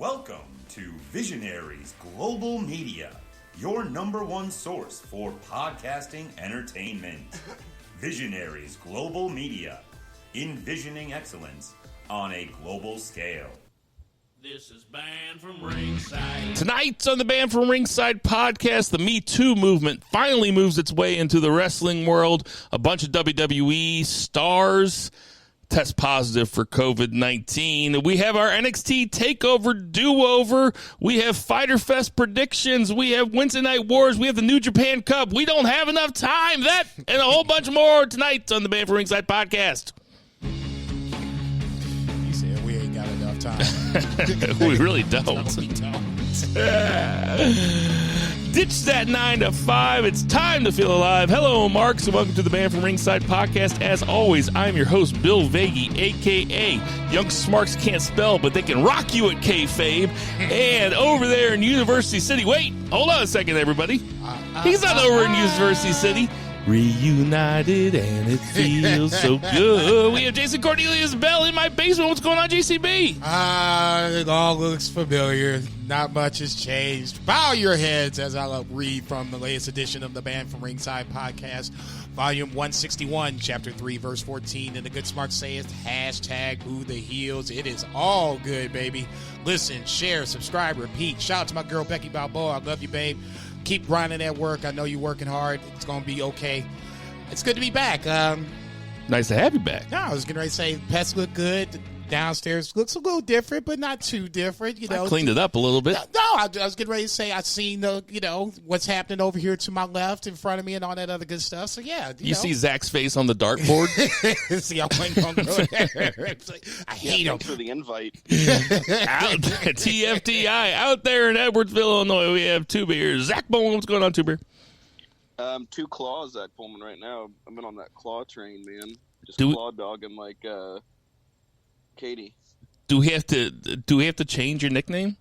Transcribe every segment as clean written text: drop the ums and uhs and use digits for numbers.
Welcome to Visionaries Global Media, your number one source for podcasting entertainment. Visionaries Global Media, envisioning excellence on a global scale. This is Banned from Ringside. Tonight on the Banned from Ringside podcast, the Me Too movement finally moves its way into the wrestling world. A bunch of WWE stars test positive for COVID-19. We have our NXT TakeOver do-over. We have Fyter Fest predictions. We have Wednesday Night Wars. We have the New Japan Cup. We don't have enough time. That and a whole bunch more tonight on the Banned from Ringside podcast. You said we ain't got enough time. We really don't. No, we don't. Ditch that 9 to 5. It's time to feel alive. Hello, Marks, and welcome to the Banned from Ringside podcast. As always, I'm your host, Bill Vagey, a.k.a. Young Smarks can't spell, but they can rock you at kayfabe. And over there in University City, wait, hold on a second, everybody. He's not over in University City. Reunited, and it feels so good. We have Jason Cornelius Bell in my basement. What's going on, JCB? It all looks familiar. Not much has changed. Bow your heads as I read from the latest edition of the Banned from Ringside podcast, volume 161, chapter 3, verse 14. And the good smart says, hashtag who the heels. It is all good, baby. Listen, share, subscribe, repeat. Shout out to my girl, Becky Balboa. I love you, babe. Keep grinding at work. I know you're working hard. It's going to be okay. It's good to be back. Nice to have you back. No, I was going to say pets look good. Downstairs looks a little different, but not too different. You know, I cleaned it up a little bit. No, I was getting ready to say I've seen what's happening over here to my left, in front of me, and all that other good stuff. So yeah, You see Zach's face on the dartboard. See, I wasn't going to go there. I hate him. Thanks for the invite. Out TFTI out there in Edwardsville, Illinois. We have Two Beers. Zach Bowman, what's going on, Two Beer? Two claws at Pullman right now. I've been on that claw train, man. Just Do- claw dogging like Katie. Do we have to change your nickname?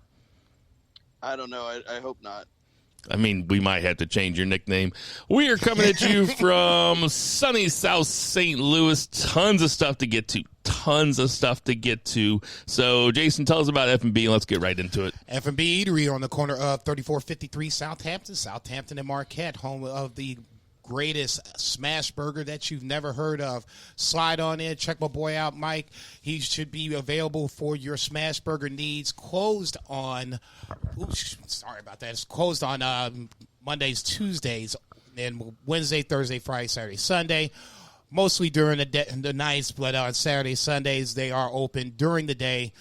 I don't know. I hope not. I mean, we might have to change your nickname. We are coming at you from sunny South St. Louis. Tons of stuff to get to. So, Jason, tell us about F&B, and let's get right into it. F&B Eatery on the corner of 3453 Southampton and Marquette, home of the greatest smash burger that you've never heard of. Slide on in, check my boy out, Mike. He should be available for your smash burger needs. Closed on, sorry about that. It's closed on Mondays, Tuesdays, and Wednesday, Thursday, Friday, Saturday, Sunday. Mostly during the nights, but on Saturday, Sundays, they are open during the day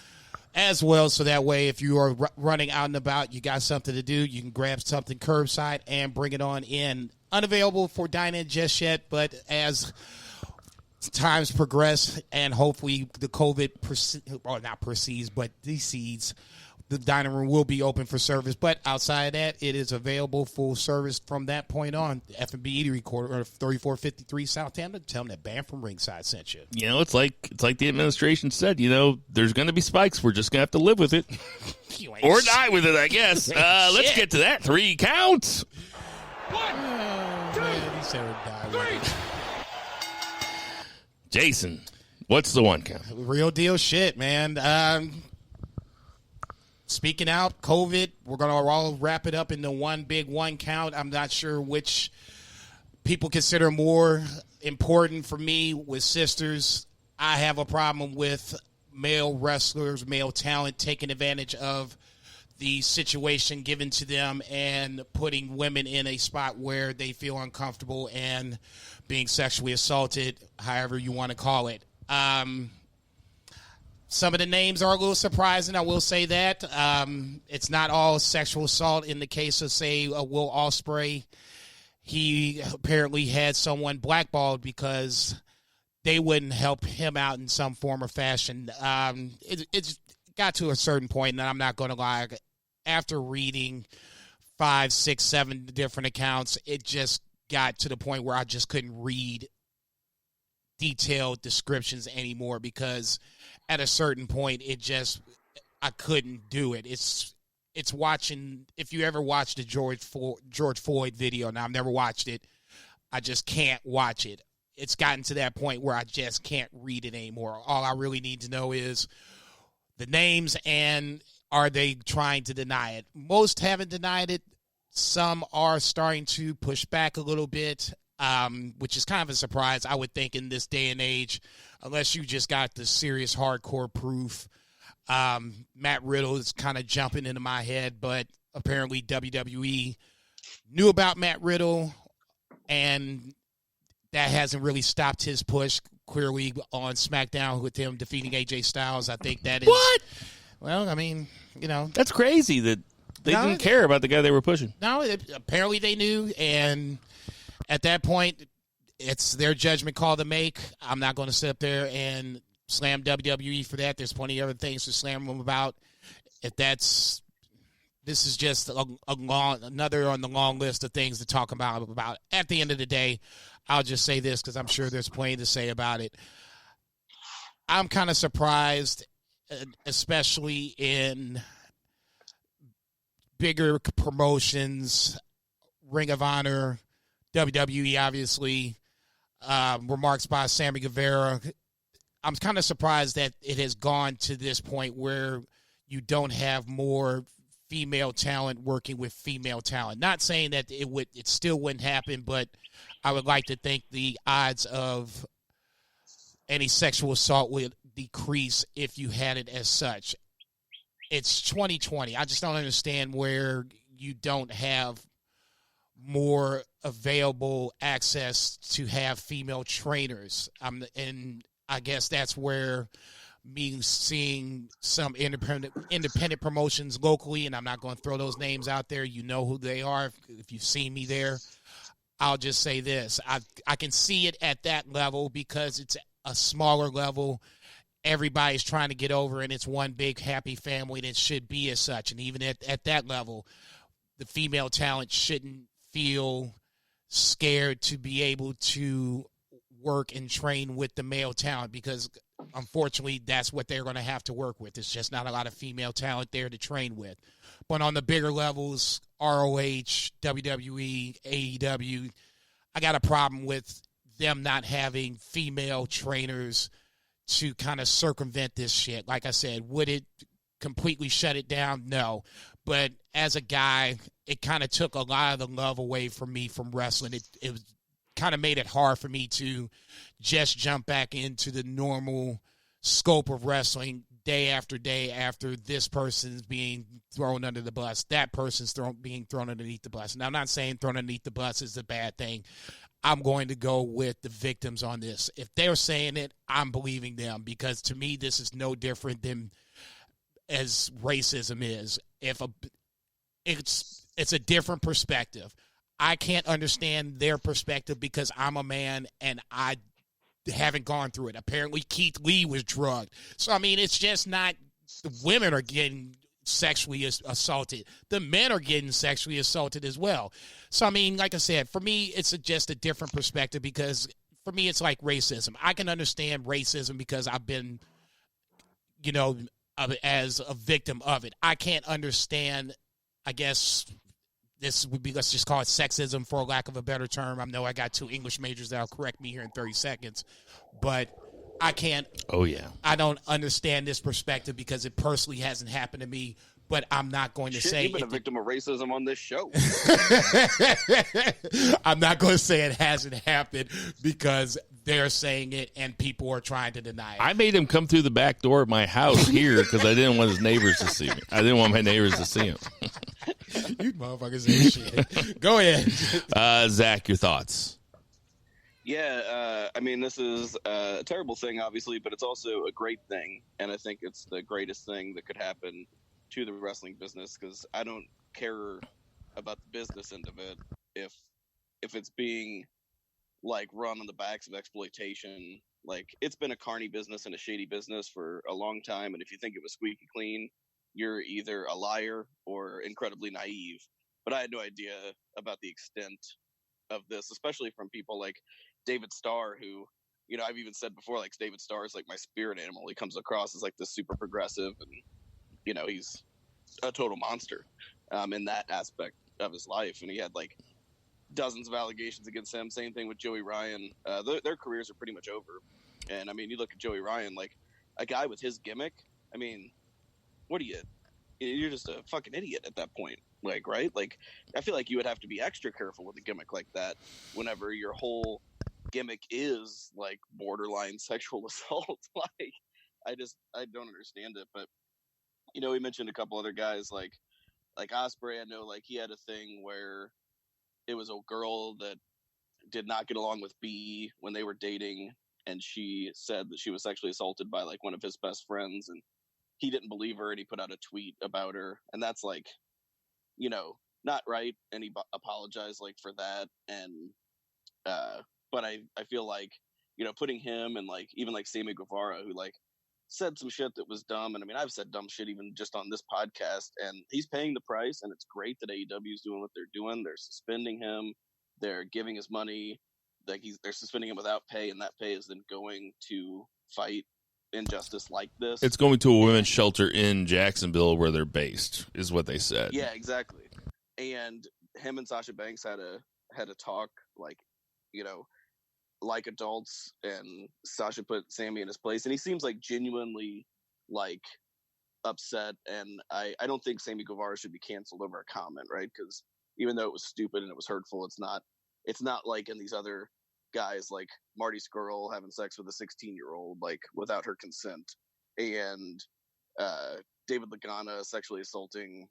as well. So that way, if you are running out and about, you got something to do, you can grab something curbside and bring it on in. Unavailable for dine-in just yet, but as times progress and hopefully the COVID decedes, the dining room will be open for service. But outside of that, it is available full service from that point on. F&B Eatery, corner 3453 Southampton. Tell them that Banned from Ringside sent you. You know, it's like the administration said, there's going to be spikes. We're just going to have to live with it. Or die with it, I guess. Let's get to that. 3 counts. 1, 2, 3. Jason, what's the 1 count? Real deal shit, man. Speaking out, COVID, we're going to all wrap it up into one big 1 count. I'm not sure which people consider more important. For me, with sisters, I have a problem with male wrestlers, male talent taking advantage of the situation given to them and putting women in a spot where they feel uncomfortable and being sexually assaulted, however you want to call it. Some of the names are a little surprising, I will say that. It's not all sexual assault. In the case of, say, Will Ospreay, he apparently had someone blackballed because they wouldn't help him out in some form or fashion. It's got to a certain point, and I'm not going to lie, after reading 5, 6, 7 different accounts, it just got to the point where I just couldn't read detailed descriptions anymore because at a certain point, I couldn't do it. It's watching, if you ever watched the George Floyd video, now I've never watched it, I just can't watch it. It's gotten to that point where I just can't read it anymore. All I really need to know is the names and are they trying to deny it? Most haven't denied it. Some are starting to push back a little bit, which is kind of a surprise, I would think, in this day and age, unless you just got the serious hardcore proof. Matt Riddle is kind of jumping into my head, but apparently WWE knew about Matt Riddle, and that hasn't really stopped his push, clearly, on SmackDown with him defeating AJ Styles. I think that is... What? Well, I mean, That's crazy that they didn't care about the guy they were pushing. No, apparently they knew, and at that point, it's their judgment call to make. I'm not going to sit up there and slam WWE for that. There's plenty of other things to slam them about. This is just another on the long list of things to talk about. At the end of the day, I'll just say this because I'm sure there's plenty to say about it. I'm kind of surprised, especially in bigger promotions, Ring of Honor, WWE, obviously, remarks by Sammy Guevara. I'm kind of surprised that it has gone to this point where you don't have more female talent working with female talent. Not saying that it still wouldn't happen, but I would like to think the odds of any sexual assault would decrease if you had it as such. It's 2020. I just don't understand where you don't have more available access to have female trainers. And I guess that's where me seeing some independent promotions locally, and I'm not going to throw those names out there. You know who they are if you've seen me there. I'll just say this. I can see it at that level because it's a smaller level. Everybody's trying to get over, and it's one big happy family, and it should be as such. And even at that level, the female talent shouldn't feel scared to be able to work and train with the male talent because, unfortunately, that's what they're going to have to work with. There's just not a lot of female talent there to train with. But on the bigger levels, ROH, WWE, AEW, I got a problem with them not having female trainers to kind of circumvent this shit. Like I said, would it completely shut it down? No. But as a guy, it kind of took a lot of the love away from me from wrestling. It was kind of made it hard for me to just jump back into the normal scope of wrestling day after this person's being thrown under the bus, that person's being thrown underneath the bus. Now, I'm not saying thrown underneath the bus is a bad thing. I'm going to go with the victims on this. If they're saying it, I'm believing them because to me, this is no different than as racism is. It's a different perspective. I can't understand their perspective because I'm a man and I haven't gone through it. Apparently, Keith Lee was drugged. So, I mean, it's just not the women are getting sexually assaulted. The men are getting sexually assaulted as well. So, I mean, like I said, for me, it's just a different perspective because for me, it's like racism. I can understand racism because I've been, as a victim of it. I can't understand, I guess, this would be, let's just call it sexism for lack of a better term. I know I got two English majors that'll correct me here in 30 seconds, but I can't. Oh, yeah. I don't understand this perspective because it personally hasn't happened to me, but I'm not going to say. You've been a victim of racism on this show. I'm not going to say it hasn't happened because they're saying it and people are trying to deny it. I made him come through the back door of my house here because I didn't want his neighbors to see me. I didn't want my neighbors to see him. You motherfuckers ain't shit. Go ahead. Zach, your thoughts? Yeah, I mean, this is a terrible thing, obviously, but it's also a great thing. And I think it's the greatest thing that could happen to the wrestling business because I don't care about the business end of it if it's being like run on the backs of exploitation. Like, it's been a carny business and a shady business for a long time, and if you think it was squeaky clean, you're either a liar or incredibly naive. But I had no idea about the extent of this, especially from people like David Starr, who, I've even said before, like, David Starr is like my spirit animal. He comes across as like this super progressive and, he's a total monster in that aspect of his life. And he had like dozens of allegations against him. Same thing with Joey Ryan. Their careers are pretty much over. And I mean, you look at Joey Ryan, like a guy with his gimmick. I mean, what are you, you're just a fucking idiot at that point. Like, right? Like, I feel like you would have to be extra careful with a gimmick like that whenever your whole gimmick is like borderline sexual assault. Like, I don't understand it. But we mentioned a couple other guys like Ospreay. I know, like, he had a thing where it was a girl that did not get along with B when they were dating, and she said that she was sexually assaulted by like one of his best friends, and he didn't believe her, and he put out a tweet about her, and that's like, not right, and he apologized like for that, and but I feel like putting him and like even like Sammy Guevara, who like said some shit that was dumb, and I mean I've said dumb shit even just on this podcast, and he's paying the price, and it's great that AEW is doing what they're doing. They're suspending him, they're giving his money, like they're suspending him without pay, and that pay is then going to fight injustice like this. It's going to a women's shelter in Jacksonville where they're based, is what they said. Yeah, exactly. And him and Sasha Banks had a talk, like, like adults, and Sasha put Sammy in his place, and he seems like genuinely like upset, and I don't think Sammy Guevara should be canceled over a comment, right? Because even though it was stupid and it was hurtful, it's not like in these other guys like Marty Scurll having sex with a 16-year-old like without her consent, and David Lagana sexually assaulting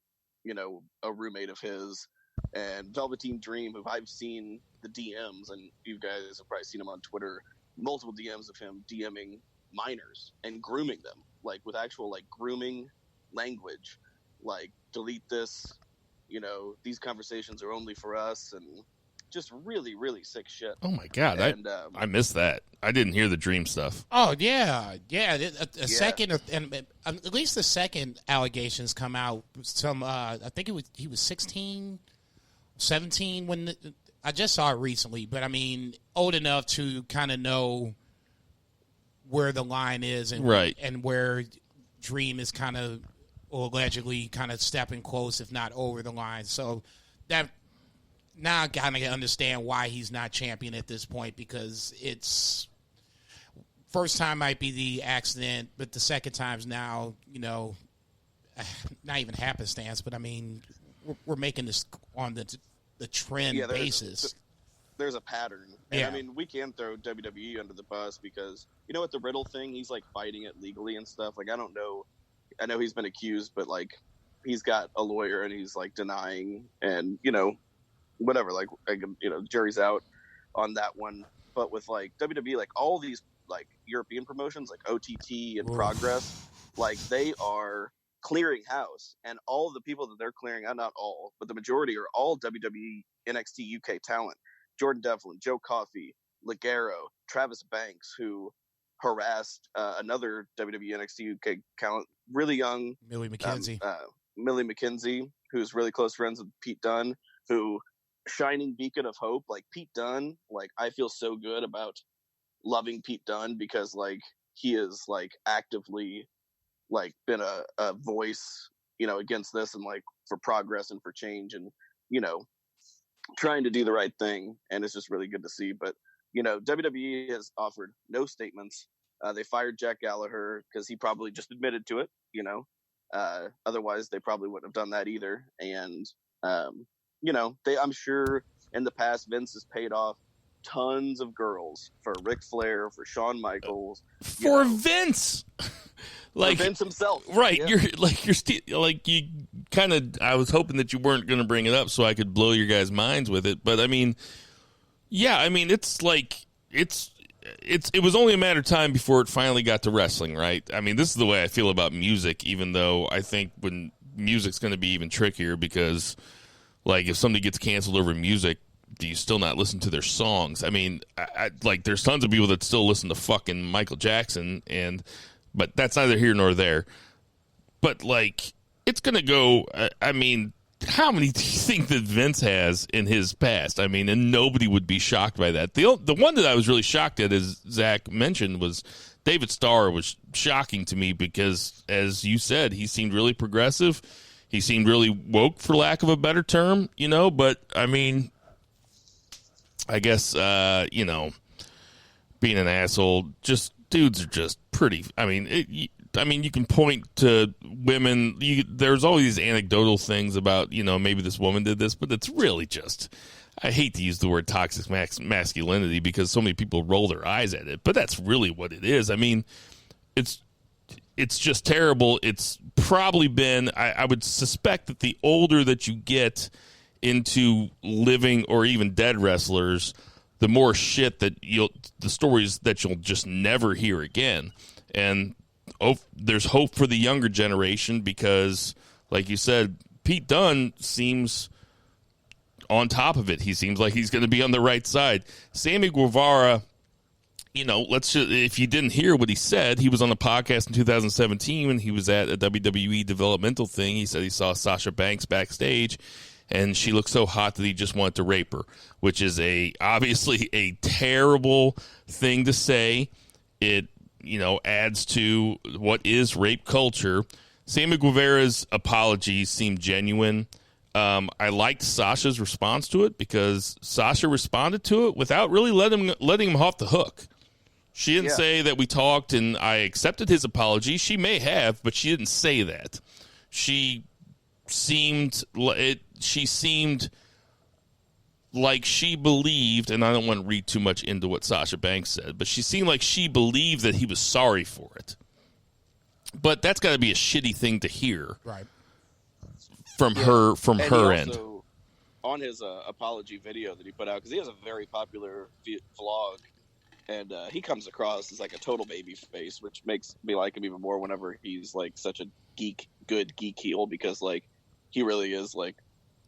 a roommate of his, and Velveteen Dream, who I've seen the DMs, and you guys have probably seen him on Twitter, multiple DMs of him DMing minors and grooming them, like with actual like grooming language, like delete this, these conversations are only for us, and just really, really sick shit. Oh my God, and, I missed that. I didn't hear the Dream stuff. Oh yeah. Second, and at least the second allegations come out. Some, I think he was 16, 17 when I just saw it recently. But I mean, old enough to kind of know where the line is, and right, and where Dream is kind of allegedly kind of stepping close, if not over the line. So that. Now I kind of understand why he's not champion at this point, because it's first time might be the accident, but the second time's now, not even happenstance, but I mean, we're making this on the trend basis. There's a pattern. And I mean, we can throw WWE under the bus because, with the Riddle thing, he's like fighting it legally and stuff. Like, I don't know. I know he's been accused, but like he's got a lawyer and he's like denying, and, whatever, like, jury's out on that one. But with like WWE, like all these like European promotions like OTT and Progress, like they are clearing house, and all the people that they're clearing out, not all, but the majority are all WWE NXT UK talent. Jordan Devlin, Joe Coffey, Ligero, Travis Banks, who harassed another WWE NXT UK talent, really young Millie McKenzie. Millie McKenzie, who's really close friends with Pete Dunne, who shining beacon of hope. Like Pete Dunne, like I feel so good about loving Pete Dunne because like he is like actively like been a voice, against this, and like for progress and for change, and trying to do the right thing, and it's just really good to see. But WWE has offered no statements. They fired Jack Gallagher because he probably just admitted to it, otherwise they probably wouldn't have done that either. And I'm sure in the past Vince has paid off tons of girls for Ric Flair, for Shawn Michaels, for Vince, like for Vince himself, right? Yeah. You kind of. I was hoping that you weren't going to bring it up so I could blow your guys' minds with it, but I mean, yeah, I mean, it's like it was only a matter of time before it finally got to wrestling, right? I mean, this is the way I feel about music, even though I think when music's going to be even trickier because. Like, if somebody gets canceled over music, do you still not listen to their songs? I mean, like, there's tons of people that still listen to fucking Michael Jackson, but that's neither here nor there. But, like, it's going to go, I mean, how many do you think that Vince has in his past? I mean, and nobody would be shocked by that. The one that I was really shocked at, as Zach mentioned, was David Starr was shocking to me because, as you said, he seemed really progressive. He seemed really woke, for lack of a better term, but, I mean, I guess, being an asshole, just dudes are just pretty. I mean, I mean, you can point to women. There's all these anecdotal things about, maybe this woman did this, but it's really just, I hate to use the word toxic masculinity because so many people roll their eyes at it, but that's really what it is. I mean, it's just terrible. It's probably been, I would suspect that the older that you get into living or even dead wrestlers, the more shit that the stories that you'll just never hear again. And there's hope for the younger generation because, like you said, Pete Dunne seems on top of it. He seems like he's going to be on the right side. Sammy Guevara, if you didn't hear what he said, he was on a podcast in 2017 when he was at a WWE developmental thing. He said he saw Sasha Banks backstage, and she looked so hot that he just wanted to rape her, which is obviously a terrible thing to say. It adds to what is rape culture. Sammy Guevara's apologies seemed genuine. I liked Sasha's response to it because Sasha responded to it without really letting him off the hook. She didn't say that we talked and I accepted his apology. She may have, but she didn't say that. She seemed like she believed, and I don't want to read too much into what Sasha Banks said, but she seemed like she believed that he was sorry for it. But that's got to be a shitty thing to hear, right? From her end. On his apology video that he put out, because he has a very popular vlog, and he comes across as like a total baby face, which makes me like him even more whenever he's like such a good geek heel, because like he really is like,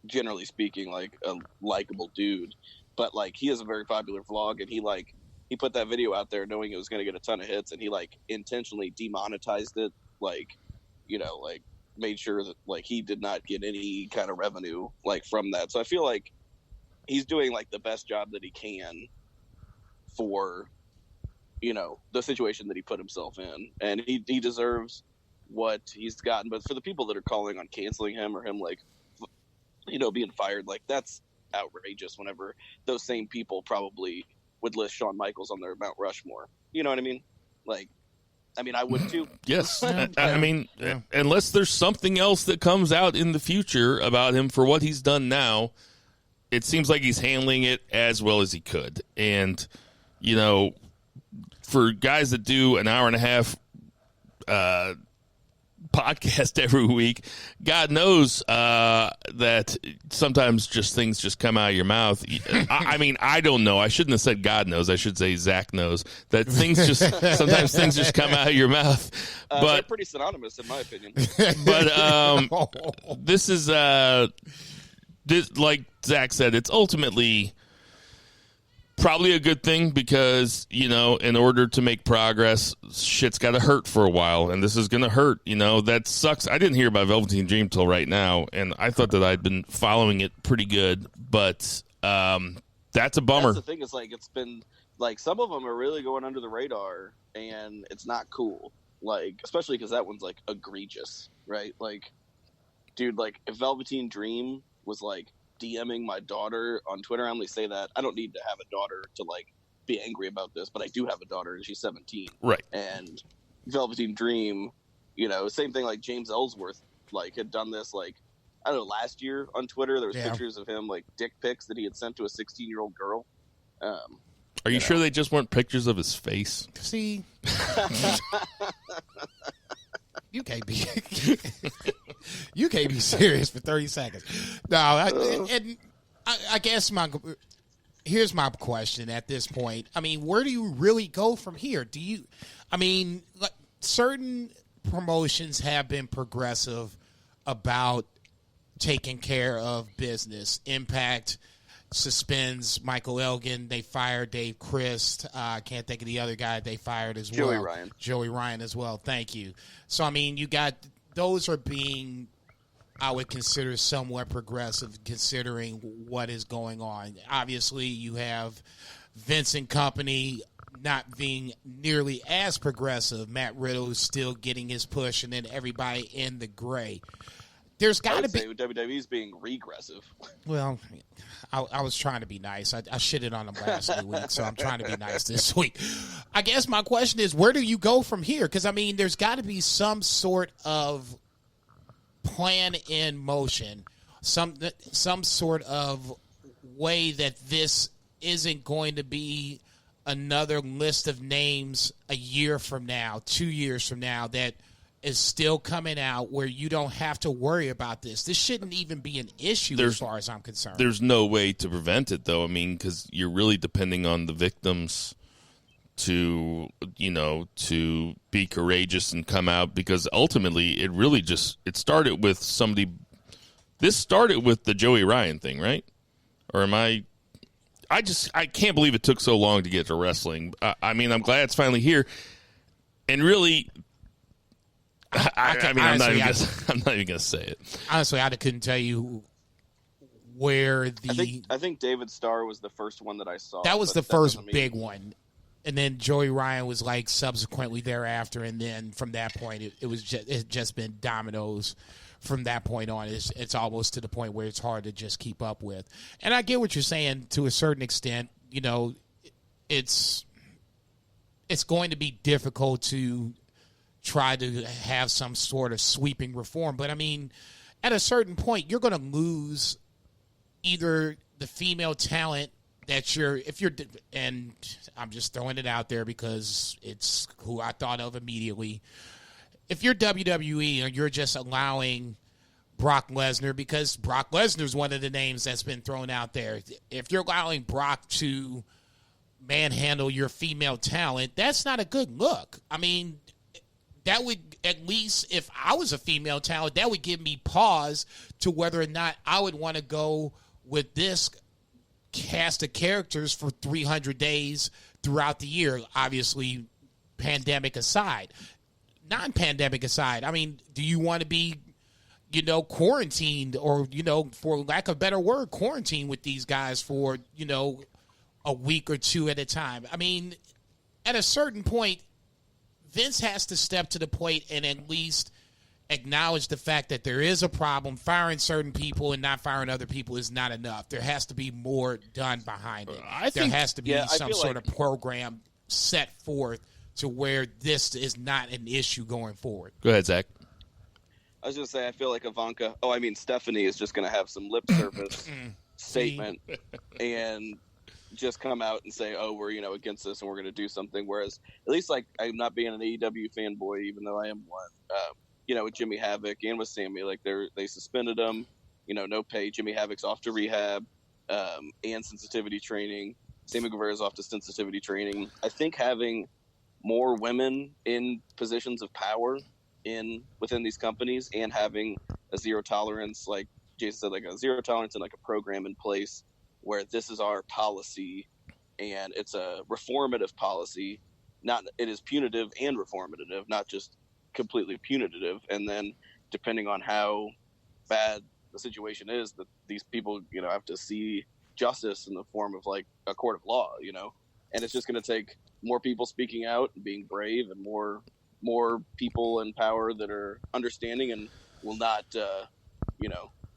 generally speaking, like a likable dude. But like he has a very popular vlog, and he put that video out there knowing it was going to get a ton of hits, and he like intentionally demonetized it, like made sure that like he did not get any kind of revenue like from that. So I feel like he's doing like the best job that he can for the situation that he put himself in, and he deserves what he's gotten. But for the people that are calling on canceling him or him like being fired, like that's outrageous whenever those same people probably would list Shawn Michaels on their Mount Rushmore. You know what I mean? Like, I mean, I would too. Yes. I mean, unless there's something else that comes out in the future about him for what he's done now, it seems like he's handling it as well as he could. And, for guys that do an hour and a half podcast every week, God knows that sometimes just things just come out of your mouth. I mean, I don't know. I shouldn't have said God knows. I should say Zach knows that sometimes things just come out of your mouth. But they're pretty synonymous in my opinion. But this is like Zach said, it's ultimately probably a good thing because, in order to make progress, shit's got to hurt for a while, and this is going to hurt. That sucks. I didn't hear about Velveteen Dream till right now, and I thought that I'd been following it pretty good, but that's a bummer. That's the thing is, like, it's been, like, some of them are really going under the radar, and it's not cool. Like, especially because that one's, like, egregious, right? Like, dude, like, if Velveteen Dream was, like, DMing my daughter on Twitter, I only say that I don't need to have a daughter to like be angry about this, but I do have a daughter and she's 17, right? And Velveteen Dream, same thing, like James Ellsworth like had done this, like, I don't know, last year on Twitter there was pictures of him, like dick pics that he had sent to a 16-year-old girl. Are you sure they just weren't pictures of his face? See, you can't be serious for 30 seconds. No, I guess here's my question at this point. I mean, where do you really go from here? Like, certain promotions have been progressive about taking care of business. Impact suspends Michael Elgin. They fired Dave Christ. I can't think of the other guy they fired as well. Joey Ryan as well. Thank you. So, I mean, you got those are being, I would consider, somewhat progressive considering what is going on. Obviously, you have Vince and company not being nearly as progressive. Matt Riddle is still getting his push, and then everybody in the gray. there's I got to would be. say WWE's being regressive. Well, I was trying to be nice. I shitted on them last week, so I'm trying to be nice this week. I guess my question is, where do you go from here? Because, I mean, there's got to be some sort of plan in motion, some sort of way that this isn't going to be another list of names a year from now, 2 years from now, that is still coming out where you don't have to worry about this. This shouldn't even be an issue as far as I'm concerned. There's no way to prevent it, though. I mean, because you're really depending on the victims to be courageous and come out, because ultimately it really it started with somebody. This started with the Joey Ryan thing, right? Or am I can't believe it took so long to get to wrestling. I mean, I'm glad it's finally here. And really, I'm not even going to say it. Honestly, I couldn't tell you where I think David Starr was the first one that I saw. That was the first big one. And then Joey Ryan was like subsequently thereafter, and then from that point, it's just been dominoes. From that point on, it's almost to the point where it's hard to just keep up with. And I get what you're saying to a certain extent. You know, it's going to be difficult to try to have some sort of sweeping reform, but I mean, at a certain point, you're going to lose either the female talent that and I'm just throwing it out there because it's who I thought of immediately. If you're WWE and you're just allowing Brock Lesnar, because Brock Lesnar is one of the names that's been thrown out there, if you're allowing Brock to manhandle your female talent, that's not a good look. I mean, that would, at least if I was a female talent, that would give me pause to whether or not I would want to go with this cast of characters for 300 days throughout the year, obviously pandemic aside. Non-pandemic aside, I mean, do you want to be, quarantined or, for lack of a better word, quarantined with these guys for, a week or two at a time? I mean, at a certain point, Vince has to step to the plate and at least acknowledge the fact that there is a problem. Firing certain people and not firing other people is not enough. There has to be more done behind it. There has to be some sort of program set forth to where this is not an issue going forward. Go ahead, Zach. I was going to say, I feel like Stephanie is just going to have some lip service statement and just come out and say, oh, we're, against this and we're going to do something. Whereas at least like I'm not being an AEW fanboy, even though I am one, with Jimmy Havoc and with Sammy, like they suspended him, no pay. Jimmy Havoc's off to rehab and sensitivity training. Sammy Guevara's off to sensitivity training. I think having more women in positions of power within these companies and having a zero tolerance, like Jason said, like a zero tolerance and like a program in place where this is our policy and it's a reformative policy. It is punitive and reformative, not just completely punitive. And then depending on how bad the situation is, that these people, have to see justice in the form of like a court of law, and it's just going to take more people speaking out and being brave and more people in power that are understanding and will not,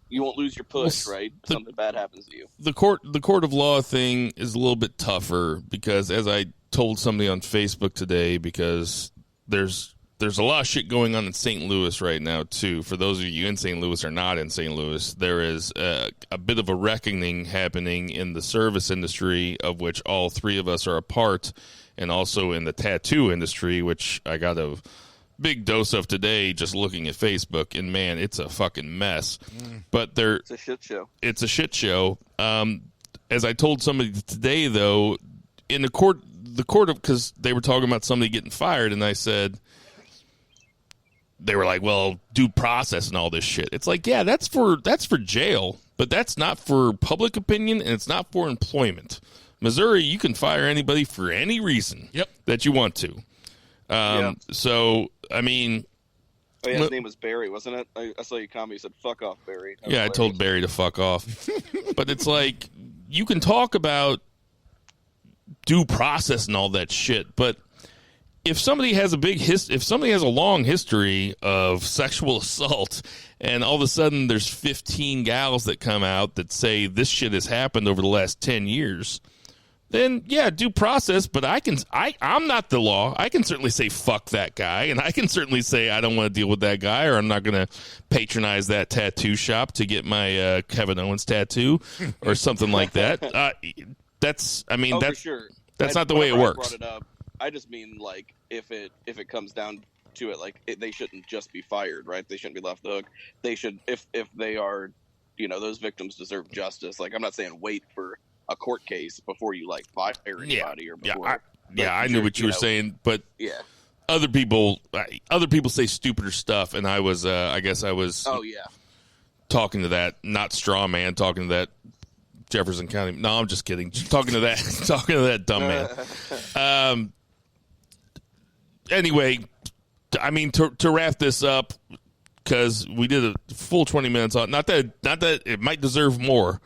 you won't lose your push, right? Something bad happens to you. The court of law thing is a little bit tougher because, as I told somebody on Facebook today, because there's a lot of shit going on in St. Louis right now, too. For those of you in St. Louis or not in St. Louis, there is a bit of a reckoning happening in the service industry, of which all three of us are a part, and also in the tattoo industry, which I got a big dose of today just looking at Facebook, and man, it's a fucking mess. But it's a shit show. It's a shit show. As I told somebody today, though, in the court of, because they were talking about somebody getting fired, and I said, they were like, well, due process and all this shit. It's like, yeah, that's for jail, but that's not for public opinion, and it's not for employment. Missouri, you can fire anybody for any reason that you want to. So, I mean... Oh, yeah, his name was Barry, wasn't it? I saw you comment. You said, fuck off, Barry. Yeah, I told Barry to fuck off. But it's like, you can talk about due process and all that shit, but if somebody has a long history of sexual assault, and all of a sudden there's 15 gals that come out that say this shit has happened over the last 10 years, then yeah, due process. But I'm not the law. I can certainly say fuck that guy, and I can certainly say I don't want to deal with that guy, or I'm not going to patronize that tattoo shop to get my Kevin Owens tattoo or something like that. For sure. That's not the way it works. Brought it up. I just mean, like, if it comes down to it, like, they shouldn't just be fired, right? They shouldn't be left the hook. They should, if they are, those victims deserve justice. Like, I'm not saying wait for a court case before you, like, fire anybody or before. I knew what you were saying, but yeah, other people say stupider stuff, and I was talking to that, not straw man, talking to that Jefferson County. No, I'm just kidding. Talking to that dumb man. Anyway, I mean, to wrap this up, because we did a full 20 minutes on. Not that it might deserve more.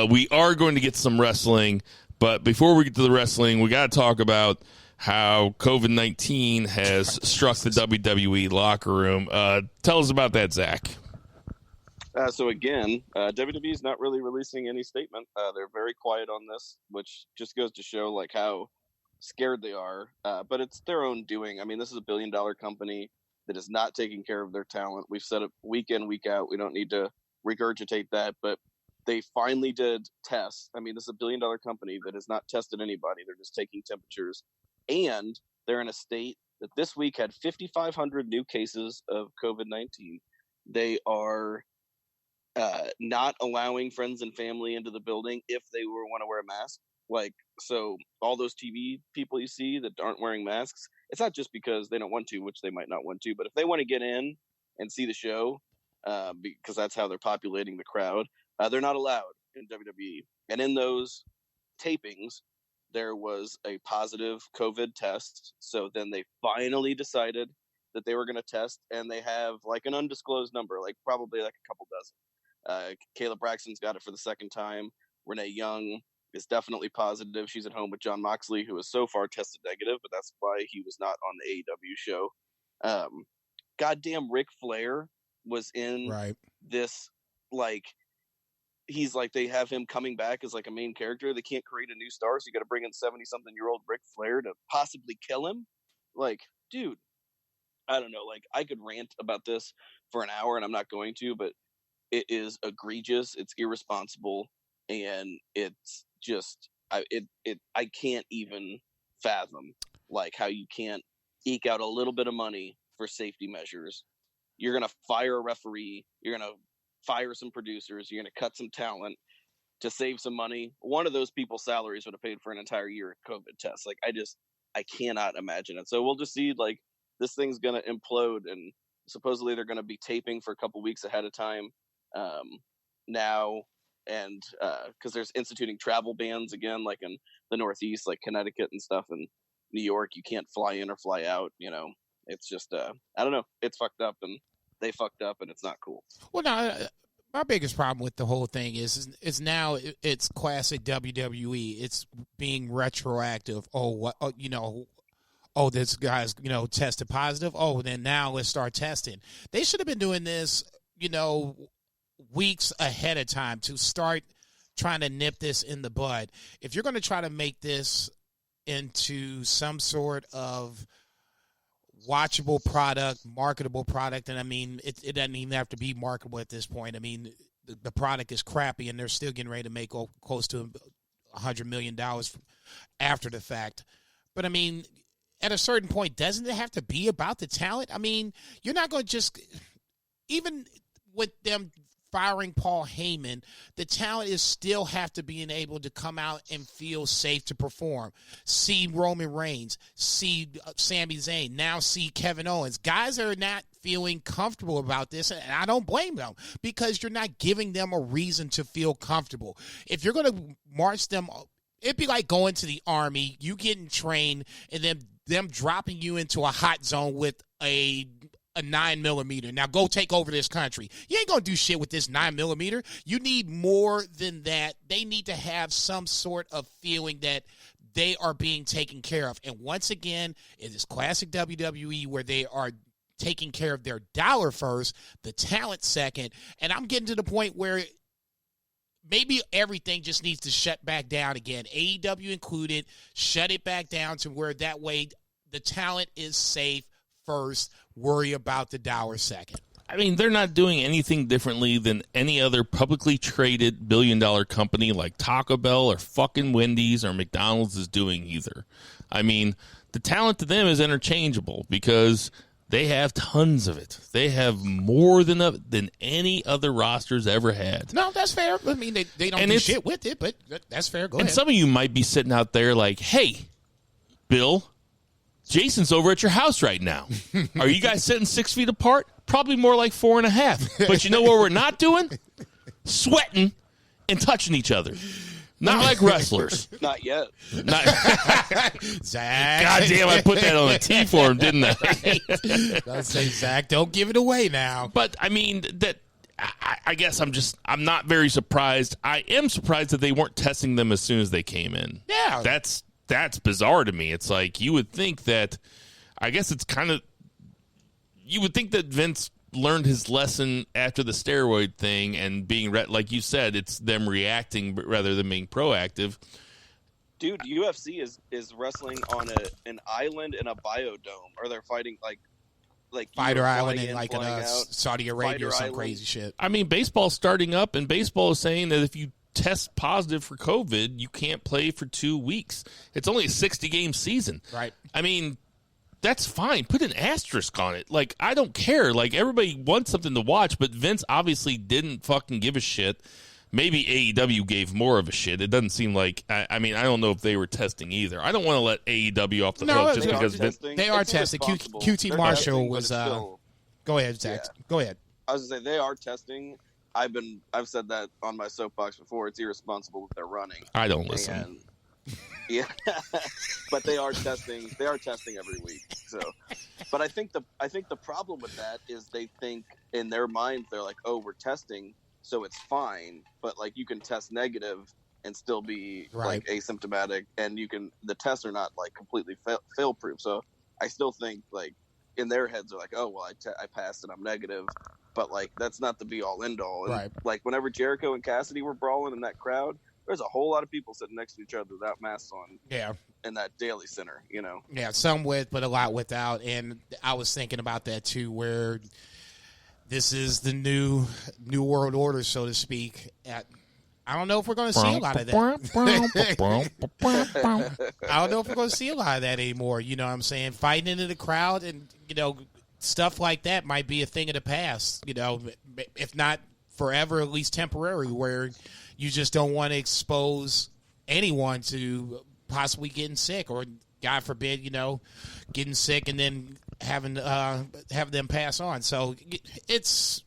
We are going to get some wrestling, but before we get to the wrestling, we got to talk about how COVID-19 has struck the WWE locker room. Tell us about that, Zach. So again, WWE is not really releasing any statement. They're very quiet on this, which just goes to show like how scared they are. But it's their own doing. I mean, this is a $1 billion company that is not taking care of their talent. We've said it week in, week out. We don't need to regurgitate that, but they finally did tests. I mean, this is a $1 billion company that has not tested anybody. They're just taking temperatures, and they're in a state that this week had 5,500 new cases of COVID-19. They are not allowing friends and family into the building if they want to wear a mask. Like, so all those TV people you see that aren't wearing masks, it's not just because they don't want to, which they might not want to, but if they want to get in and see the show, because that's how they're populating the crowd, they're not allowed in WWE. And in those tapings, there was a positive COVID test. So then they finally decided that they were going to test, and they have like an undisclosed number, like probably like a couple dozen. Kayla Braxton's got it for the second time. Renee Young is definitely positive. She's at home with Jon Moxley, who has so far tested negative, but that's why he was not on the AEW show. Goddamn Ric Flair was in this, like, he's like, they have him coming back as like a main character. They can't create a new star, so you got to bring in 70-something-year-old Ric Flair to possibly kill him. Like, dude, I don't know. Like, I could rant about this for an hour, and I'm not going to, but it is egregious. It's irresponsible, and it's just I can't even fathom like how you can't eke out a little bit of money for safety measures. You're gonna fire a referee. You're gonna fire some producers. You're gonna cut some talent to save some money. One of those people's salaries would have paid for an entire year of COVID tests. Like, I cannot imagine it. So we'll just see, like, this thing's gonna implode, and supposedly they're gonna be taping for a couple weeks ahead of time now, and because there's instituting travel bans again, like in the Northeast, like Connecticut and stuff, and New York, you can't fly in or fly out. It's just I don't know. It's fucked up, and they fucked up, and it's not cool. Well, no, my biggest problem with the whole thing is now it's classic WWE. It's being retroactive. Oh, this guy's tested positive. Oh, then now let's start testing. They should have been doing this, weeks ahead of time to start trying to nip this in the bud. If you're going to try to make this into some sort of watchable product, marketable product, and I mean, it doesn't even have to be marketable at this point. I mean, the product is crappy, and they're still getting ready to make close to $100 million after the fact. But I mean, at a certain point, doesn't it have to be about the talent? I mean, you're not going to just, even with them firing Paul Heyman, the talent is still have to be able to come out and feel safe to perform. See Roman Reigns, see Sami Zayn, now see Kevin Owens. Guys are not feeling comfortable about this, and I don't blame them, because you're not giving them a reason to feel comfortable. If you're going to march them, it'd be like going to the Army, you getting trained, and then them dropping you into a hot zone with a 9mm. Now go take over this country. You ain't gonna do shit with this 9mm. You need more than that. They need to have some sort of feeling that they are being taken care of. And once again, it is classic WWE where they are taking care of their dollar first, the talent second. And I'm getting to the point where maybe everything just needs to shut back down again. AEW included, shut it back down to where that way the talent is safe first, worry about the dollar second. I mean, they're not doing anything differently than any other publicly traded billion-dollar company like Taco Bell or fucking Wendy's or McDonald's is doing either. I mean, the talent to them is interchangeable because they have tons of it. They have more than any other roster's ever had. No, that's fair. I mean, they don't do shit with it, but that's fair. Go ahead. And some of you might be sitting out there like, hey, Bill, Jason's over at your house right now. Are you guys sitting 6 feet apart? Probably more like 4.5. But you know what we're not doing? Sweating and touching each other. Not like wrestlers. Not yet. Zach. God damn, I put that on a T for him, didn't I? I'll say, Zach, don't give it away now. But, I mean, I guess I'm not very surprised. I am surprised that they weren't testing them as soon as they came in. Yeah. That's bizarre to me. It's like you would think that, I guess it's kind of, you would think that Vince learned his lesson after the steroid thing and being, like you said, it's them reacting rather than being proactive. Dude, UFC is wrestling on an island in a biodome, or they're fighting like Fighter Island in like out. Saudi Arabia Fighter or some Island. crazy shit. I mean, baseball's starting up, and baseball is saying that if you test positive for COVID, you can't play for 2 weeks. It's only a 60-game season. Right. I mean, that's fine. Put an asterisk on it. Like, I don't care. Like, everybody wants something to watch, but Vince obviously didn't fucking give a shit. Maybe AEW gave more of a shit. It doesn't seem like, I mean, I don't know if they were testing either. I don't want to let AEW off the hook just because Vince. They are testing. QT Marshall was, go ahead, Zach. Yeah. Go ahead. I was gonna say they are testing. I've said that on my soapbox before. It's irresponsible that they're running. I don't listen. And, yeah, but they are testing. They are testing every week. So, but I think the problem with that is they think in their minds they're like, oh, we're testing, so it's fine. But like you can test negative and still be like asymptomatic, and the tests are not like completely fail proof. So I still think like in their heads they're like, oh well, I passed and I'm negative. But, like, that's not the be-all, end-all. And, like, whenever Jericho and Cassidy were brawling in that crowd, there's a whole lot of people sitting next to each other without masks on. Yeah. In that Daily Center, you know? Yeah, some with, but a lot without. And I was thinking about that, too, where this is the new world order, so to speak. I don't know if we're going to see a lot of that. I don't know if we're going to see a lot of that anymore. You know what I'm saying? Fighting into the crowd and, you know, stuff like that might be a thing of the past, you know, if not forever, at least temporary, where you just don't want to expose anyone to possibly getting sick or, God forbid, you know, getting sick and then having have them pass on. So it's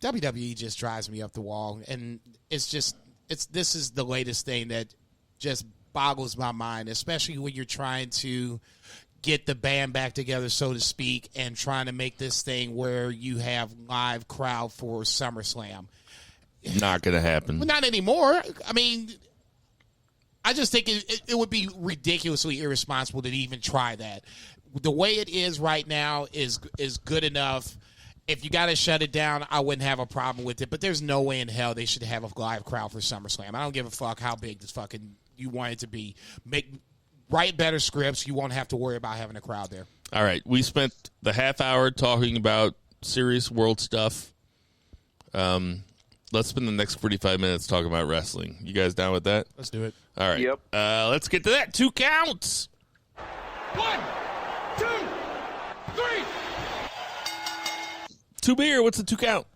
WWE just drives me up the wall, and this is the latest thing that just boggles my mind, especially when you're trying to get the band back together, so to speak, and trying to make this thing where you have live crowd for SummerSlam. Not going to happen. Well, not anymore. I mean, I just think it would be ridiculously irresponsible to even try that. The way it is right now is good enough. If you got to shut it down, I wouldn't have a problem with it. But there's no way in hell they should have a live crowd for SummerSlam. I don't give a fuck how big this fucking you want it to be. Write better scripts. You won't have to worry about having a crowd there. All right. We spent the half hour talking about serious world stuff. Let's spend the next 45 minutes talking about wrestling. You guys down with that? Let's do it. All right. Yep. Let's get to that. 2 counts. 1, 2, 3. 2 beer. What's the 2 count?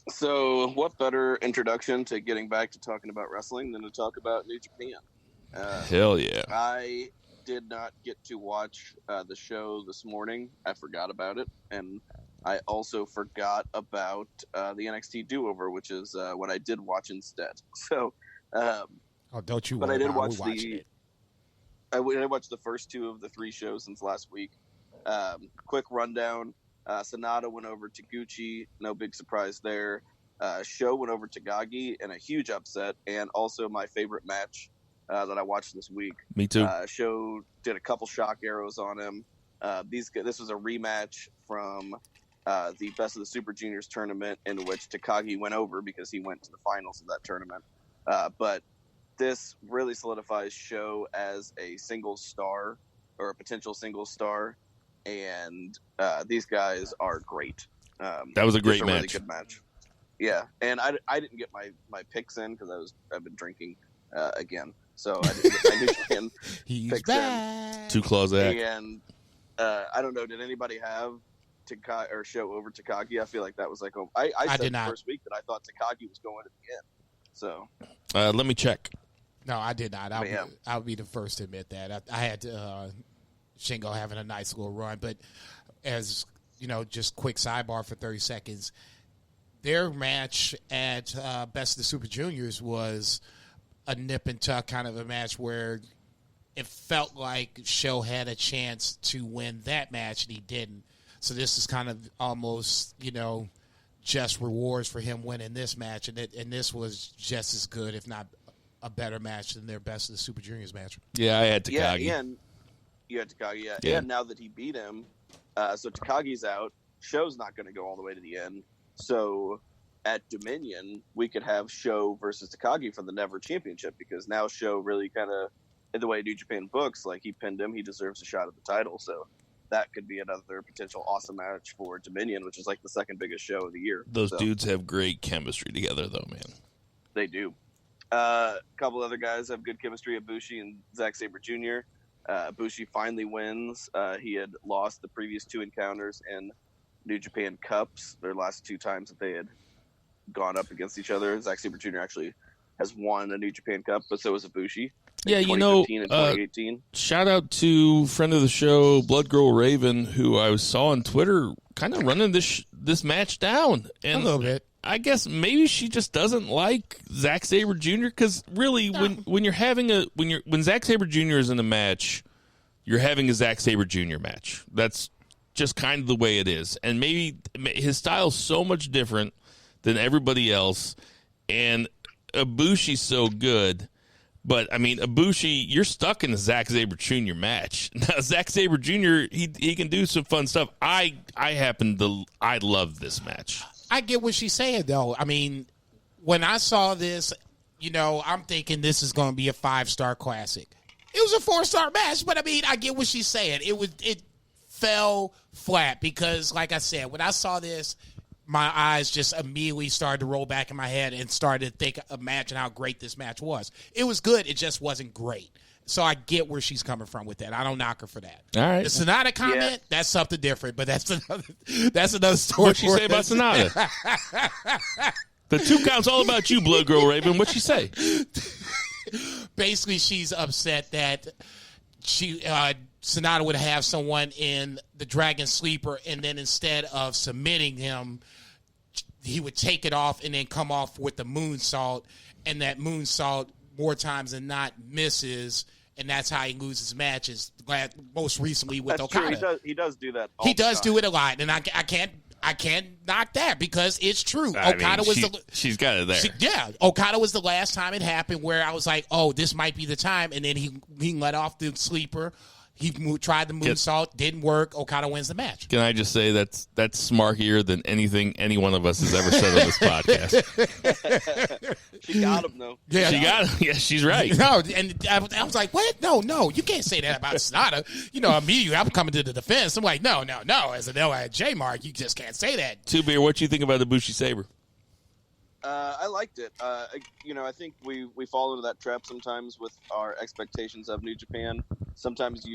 So what better introduction to getting back to talking about wrestling than to talk about New Japan? Hell yeah. I did not get to watch the show this morning. I forgot about it. And I also forgot about the NXT Do-Over, which is what I did watch instead. So, don't you but worry I did about watch it. I watched the first 2 of the 3 shows since last week. Quick rundown. Sonata went over to Gucci. No big surprise there. Show went over to Gagi in a huge upset, and also my favorite match that I watched this week. Me too. Show did a couple shock arrows on him. This was a rematch from the Best of the Super Juniors tournament in which Takagi went over because he went to the finals of that tournament. But this really solidifies Sho as a single star or a potential single star, and these guys are great. That was a great really match. Good match. Yeah, and I didn't get my picks in because I've been drinking again, so I didn't get my New Japan picks in. Two claws act. And I don't know, did anybody have Takagi or Sho over Takagi? I feel like that was like I said did not. the first week that I thought Takagi was going to the end. So Let me check. No, I did not. yeah. I'll be the first to admit that. I had Shingo having a nice little run, but as you know, just quick sidebar for 30 seconds. Their match at Best of the Super Juniors was a nip and tuck kind of a match where it felt like Sho had a chance to win that match and he didn't. So this is kind of almost, just rewards for him winning this match, and this was just as good, if not a better match than their Best of the Super Juniors match. Yeah, I had Takagi. Yeah, and you had Takagi. Yeah. Yeah. And now that he beat him, so Takagi's out. Sho's not going to go all the way to the end. So at Dominion, we could have Sho versus Takagi for the Never Championship because now Sho really kind of, in the way New Japan books, like he pinned him, he deserves a shot at the title. So that could be another potential awesome match for Dominion, which is like the second biggest show of the year. Those dudes have great chemistry together, though, man. They do. A couple other guys have good chemistry, Ibushi and Zack Sabre Jr. Ibushi finally wins. He had lost the previous two encounters in New Japan Cups, their last two times that they had gone up against each other. Zack Sabre Jr. actually has won a New Japan Cup, but so has Ibushi. Yeah, in 2015 and 2018. Shout out to friend of the show, Blood Girl Raven, who I saw on Twitter kind of running this match down. And A little bit. I guess maybe she just doesn't like Zack Sabre Jr. because really, when you're having when Zack Sabre Jr. is in a match, you're having a Zack Sabre Jr. match. That's just kind of the way it is. And maybe his style's so much different than everybody else, and Ibushi's so good. But, I mean, Ibushi, you're stuck in the Zack Sabre Jr. match. Now, Zack Sabre Jr., he can do some fun stuff. I love this match. I get what she's saying, though. I mean, when I saw this, I'm thinking this is going to be a 5-star classic. It was a 4-star match, but, I mean, I get what she's saying. It fell flat because, like I said, when I saw this, my eyes just immediately started to roll back in my head and started to think, imagine how great this match was. It was good. It just wasn't great. So I get where she's coming from with that. I don't knock her for that. All right. The Sonata comment, that's something different, but that's another story. What'd she say about Sonata? The 2 count's all about you, Blood Girl Raven. What'd she say? Basically, she's upset that Sonata would have someone in the Dragon Sleeper, and then instead of submitting him, he would take it off and then come off with the moonsault, and that moonsault more times than not misses, and that's how he loses matches. Most recently with That's Okada. true. He does do that. He does do it a lot, and I can't knock that because it's true. She's got it there. Okada was the last time it happened where I was like, oh, this might be the time, and then he let off the sleeper. He tried the moonsault, didn't work. Okada wins the match. Can I just say that's smarkier than anything any one of us has ever said on this podcast? She got him, though. Yeah, She got him. Yeah, she's right. No, and I was like, what? No, you can't say that about Sonata. Immediately I'm coming to the defense. I'm like, no. As an LIJ mark, you just can't say that. Two Beer, what you think about the Ibushi Sabre? I liked it. I think we fall into that trap sometimes with our expectations of New Japan. Sometimes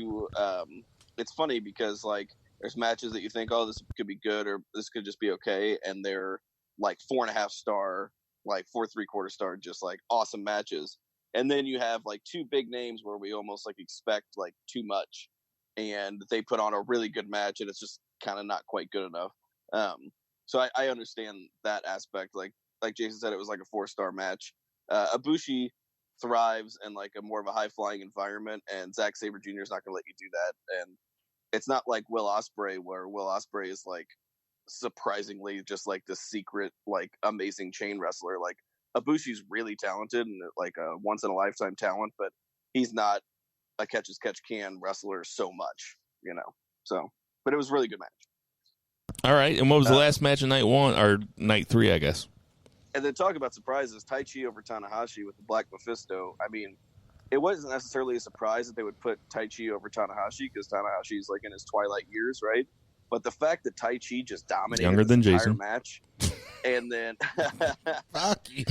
it's funny because like there's matches that you think, oh, this could be good or this could just be okay, and they're like 4.5 star, like 4 3/4 star, just like awesome matches. And then you have like 2 big names where we almost like expect like too much, and they put on a really good match, and it's just kind of not quite good enough. So I understand that aspect. Like Jason said, it was like a 4-star match. Ibushi thrives in like a more of a high flying environment, and Zack Sabre Jr. is not going to let you do that. And it's not like Will Ospreay, where Will Ospreay is like surprisingly just like this secret, like amazing chain wrestler. Like Ibushi's really talented and like a once in a lifetime talent, but he's not a catch as catch can wrestler so much, So, but it was a really good match. All right, and what was the last match of night 1 or night 3, I guess? And then talk about surprises, Taichi over Tanahashi with the Black Mephisto. I mean, it wasn't necessarily a surprise that they would put Taichi over Tanahashi because Tanahashi's like in his twilight years, right? But the fact that Taichi just dominated younger than this entire Jason match, and then Fuck you.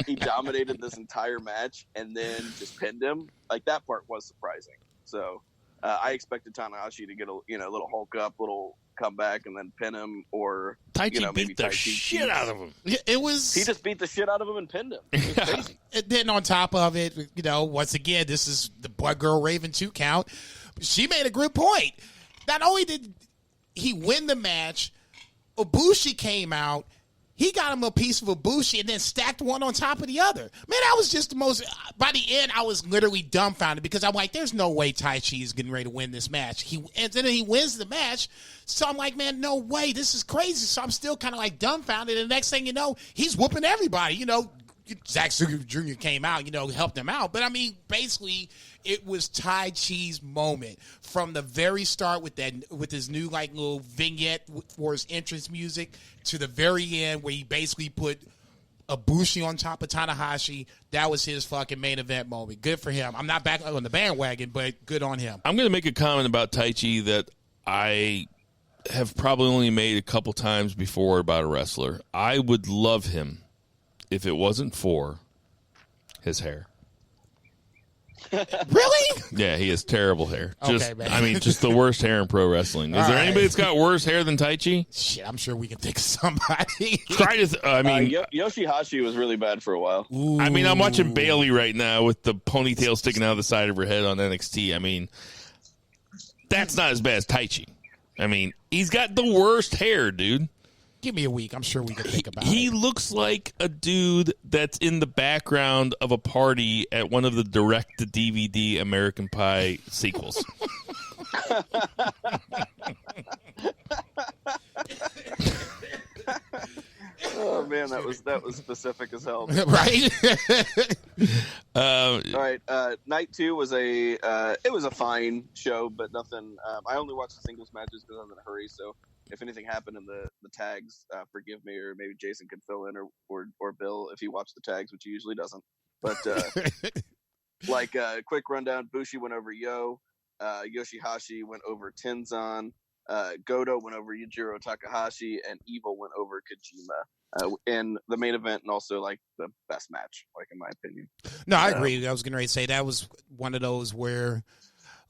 he dominated this entire match and then just pinned him, like that part was surprising. So I expected Tanahashi to get a little Hulk up, little comeback, and then pin him, or Taichi maybe beat the Taichi shit out of him. It was. He just beat the shit out of him and pinned him. It was crazy. And then on top of it, once again, this is the Blood Girl Raven 2 count. She made a good point. Not only did he win the match, Ibushi came out. He got him a piece of Ibushi and then stacked one on top of the other. Man, that was just the most... By the end, I was literally dumbfounded because I'm like, there's no way Taichi is getting ready to win this match. And then he wins the match. So I'm like, man, no way. This is crazy. So I'm still kind of like dumbfounded. And the next thing you know, he's whooping everybody. Zack Sabre Jr. came out, helped him out. But, I mean, basically, it was Taichi's moment from the very start with his new, like, little vignette for his entrance music to the very end where he basically put Ibushi on top of Tanahashi. That was his fucking main event moment. Good for him. I'm not back on the bandwagon, but good on him. I'm going to make a comment about Taichi that I have probably only made a couple times before about a wrestler. I would love him if it wasn't for his hair. Really? Yeah, he has terrible hair. Okay, man. I mean, just the worst hair in pro wrestling. Is there anybody that's got worse hair than Taichi? Shit, I'm sure we can think of somebody. Try to. Yoshihashi was really bad for a while. I mean, I'm watching Bailey right now with the ponytail sticking out of the side of her head on NXT. I mean, that's not as bad as Taichi. I mean, he's got the worst hair, dude. Give me a week. I'm sure we can think about it. He looks like a dude that's in the background of a party at one of the direct-to-DVD American Pie sequels. Oh man, that was specific as hell. Right? All right, night 2 was it was a fine show, but nothing. I only watched the singles matches because I'm in a hurry. So if anything happened in the tags, forgive me, or maybe Jason can fill in, or Bill if he watched the tags, which he usually doesn't. But quick rundown: Bushi went over Yoshihashi went over Tenzan. Goto went over Yujiro Takahashi, and Evil went over Kojima in the main event, and also like the best match, like in my opinion. No, I agree. I was getting ready to say that was one of those where,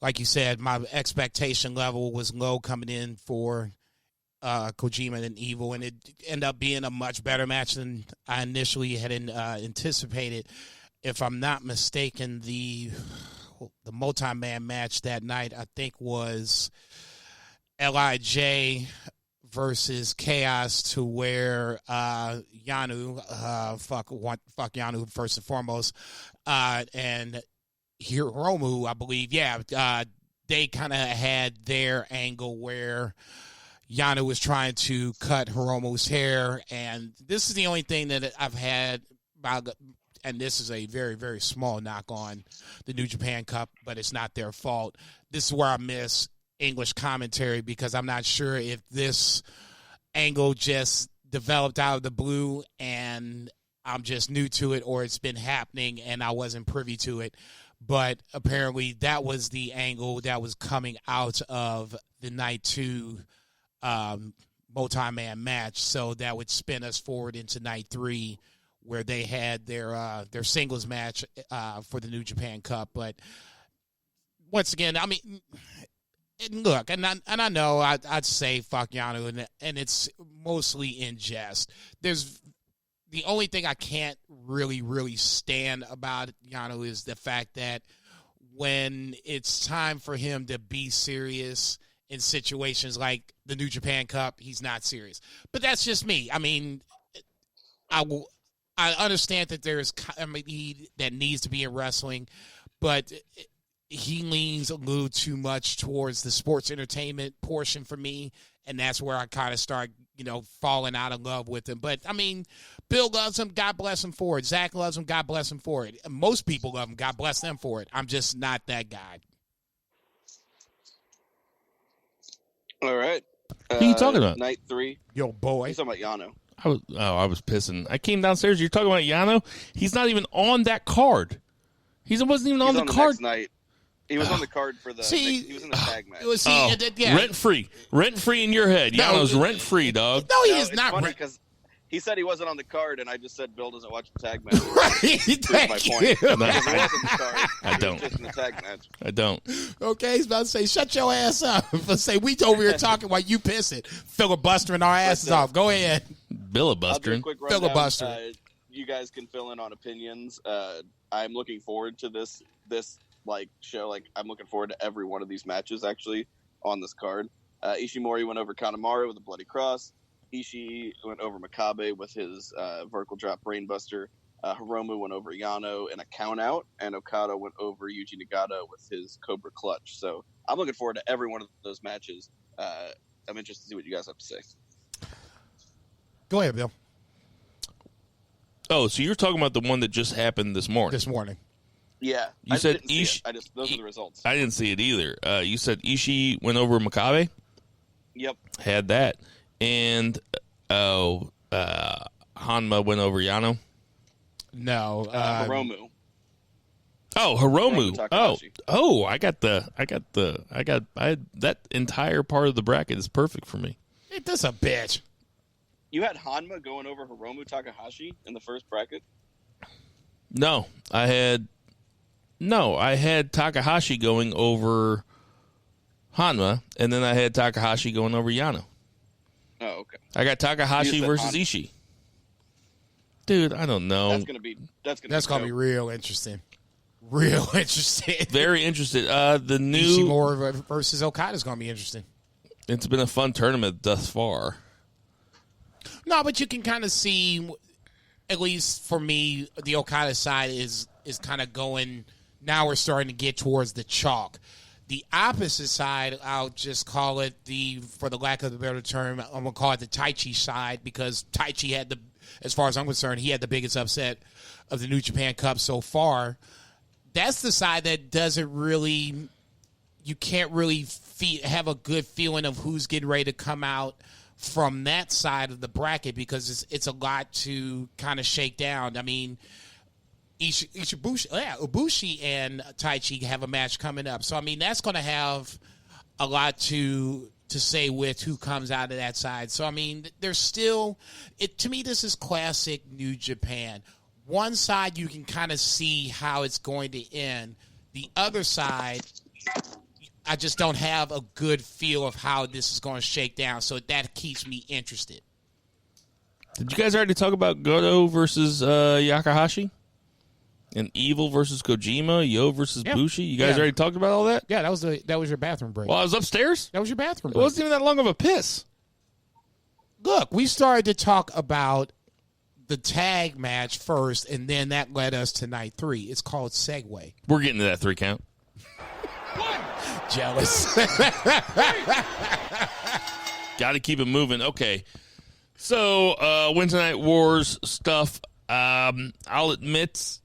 like you said, my expectation level was low coming in for Kojima and Evil, and it ended up being a much better match than I initially had anticipated. If I'm not mistaken, the multi-man match that night, I think, was LIJ versus Chaos, to where Yanu, fuck Yanu first and foremost, and Hiromu, I believe, they kind of had their angle where Yanu was trying to cut Hiromu's hair, and this is the only thing that I've had about, and this is a very, very small knock on the New Japan Cup, but it's not their fault. This is where I miss English commentary, because I'm not sure if this angle just developed out of the blue and I'm just new to it, or it's been happening and I wasn't privy to it. But apparently that was the angle that was coming out of the night 2 multi-man match. So that would spin us forward into night 3, where they had their singles match for the New Japan Cup. But once again, I mean, look, and I know I'd say fuck Yanu, and it's mostly in jest. There's the only thing I can't really stand about Yano is the fact that when it's time for him to be serious in situations like the New Japan Cup, he's not serious. But that's just me. I mean, I understand that there's comedy that needs to be in wrestling, but he leans a little too much towards the sports entertainment portion for me, and that's where I kind of start falling out of love with him. But, I mean, Bill loves him. God bless him for it. Zach loves him. God bless him for it. Most people love him. God bless them for it. I'm just not that guy. All right. Who are you talking about? Night 3. Yo, boy. He's talking about Yano. I was pissing. I came downstairs. You're talking about Yano? He's not even on that card. He wasn't even on the card. Next night. He was on the card for the. He was in the tag match. Rent free in your head. Yano's rent free, dog. No, he is not. Funny because he said he wasn't on the card, and I just said Bill doesn't watch the tag match. Thank my you. point. Because he was on the card. I don't. He was just in the tag match. I don't. Okay, he's about to say, shut your ass up. Say, we over here talking while you piss it. Filibustering our asses off. Go ahead. Billibustering. Quick rundown. Filibuster. You guys can fill in on opinions. I'm looking forward to this show. I'm looking forward to every one of these matches actually on this card. Ishimori went over Kanemaru with a bloody cross. Ishii went over Makabe with his vertical drop brainbuster. Hiromu went over Yano in a count out, and Okada went over Yuji Nagata with his Cobra Clutch. So I'm looking forward to every one of those matches. I'm interested to see what you guys have to say. Go ahead, Bill. Oh, so you're talking about the one that just happened this morning? Yeah. You said those are the results. I didn't see it either. You said Ishii went over Makabe? Yep. Had that. And Hanma went over Yano? No. Hiromu. Oh, Hiromu. Takahashi. I had that entire part of the bracket is perfect for me. Ain't this a bitch? You had Hanma going over Hiromu Takahashi in the first bracket? No, I had Takahashi going over Hanma, and then I had Takahashi going over Yano. Oh, okay. I got Takahashi versus Ishii. Dude, I don't know. That's gonna be real interesting. Real interesting. Very interested. The new Ishimori versus Okada is gonna be interesting. It's been a fun tournament thus far. No, but you can kind of see, at least for me, the Okada side is kind of going. Now we're starting to get towards the chalk. The opposite side, I'll just call it for the lack of a better term, I'm going to call it the Taichi side, because Taichi had as far as I'm concerned, he had the biggest upset of the New Japan Cup so far. That's the side that doesn't really, you can't really have a good feeling of who's getting ready to come out from that side of the bracket, because it's a lot to kind of shake down. I mean, Ibushi and Taichi have a match coming up. So, I mean, that's going to have a lot to say with who comes out of that side. So, I mean, there's still – to me, this is classic New Japan. One side, you can kind of see how it's going to end. The other side, I just don't have a good feel of how this is going to shake down. So that keeps me interested. Did you guys already talk about Goto versus Yakahashi? And Evil versus Kojima, Yo versus Bushi. You guys already talked about all that? Yeah, that was your bathroom break. Well, I was upstairs. That was your bathroom break. It wasn't even that long of a piss. Look, we started to talk about the tag match first, and then that led us to night 3. It's called Segway. We're getting to that 3 count. Jealous. Got to keep it moving. Okay. So, Wednesday Night Wars stuff. I'll admit,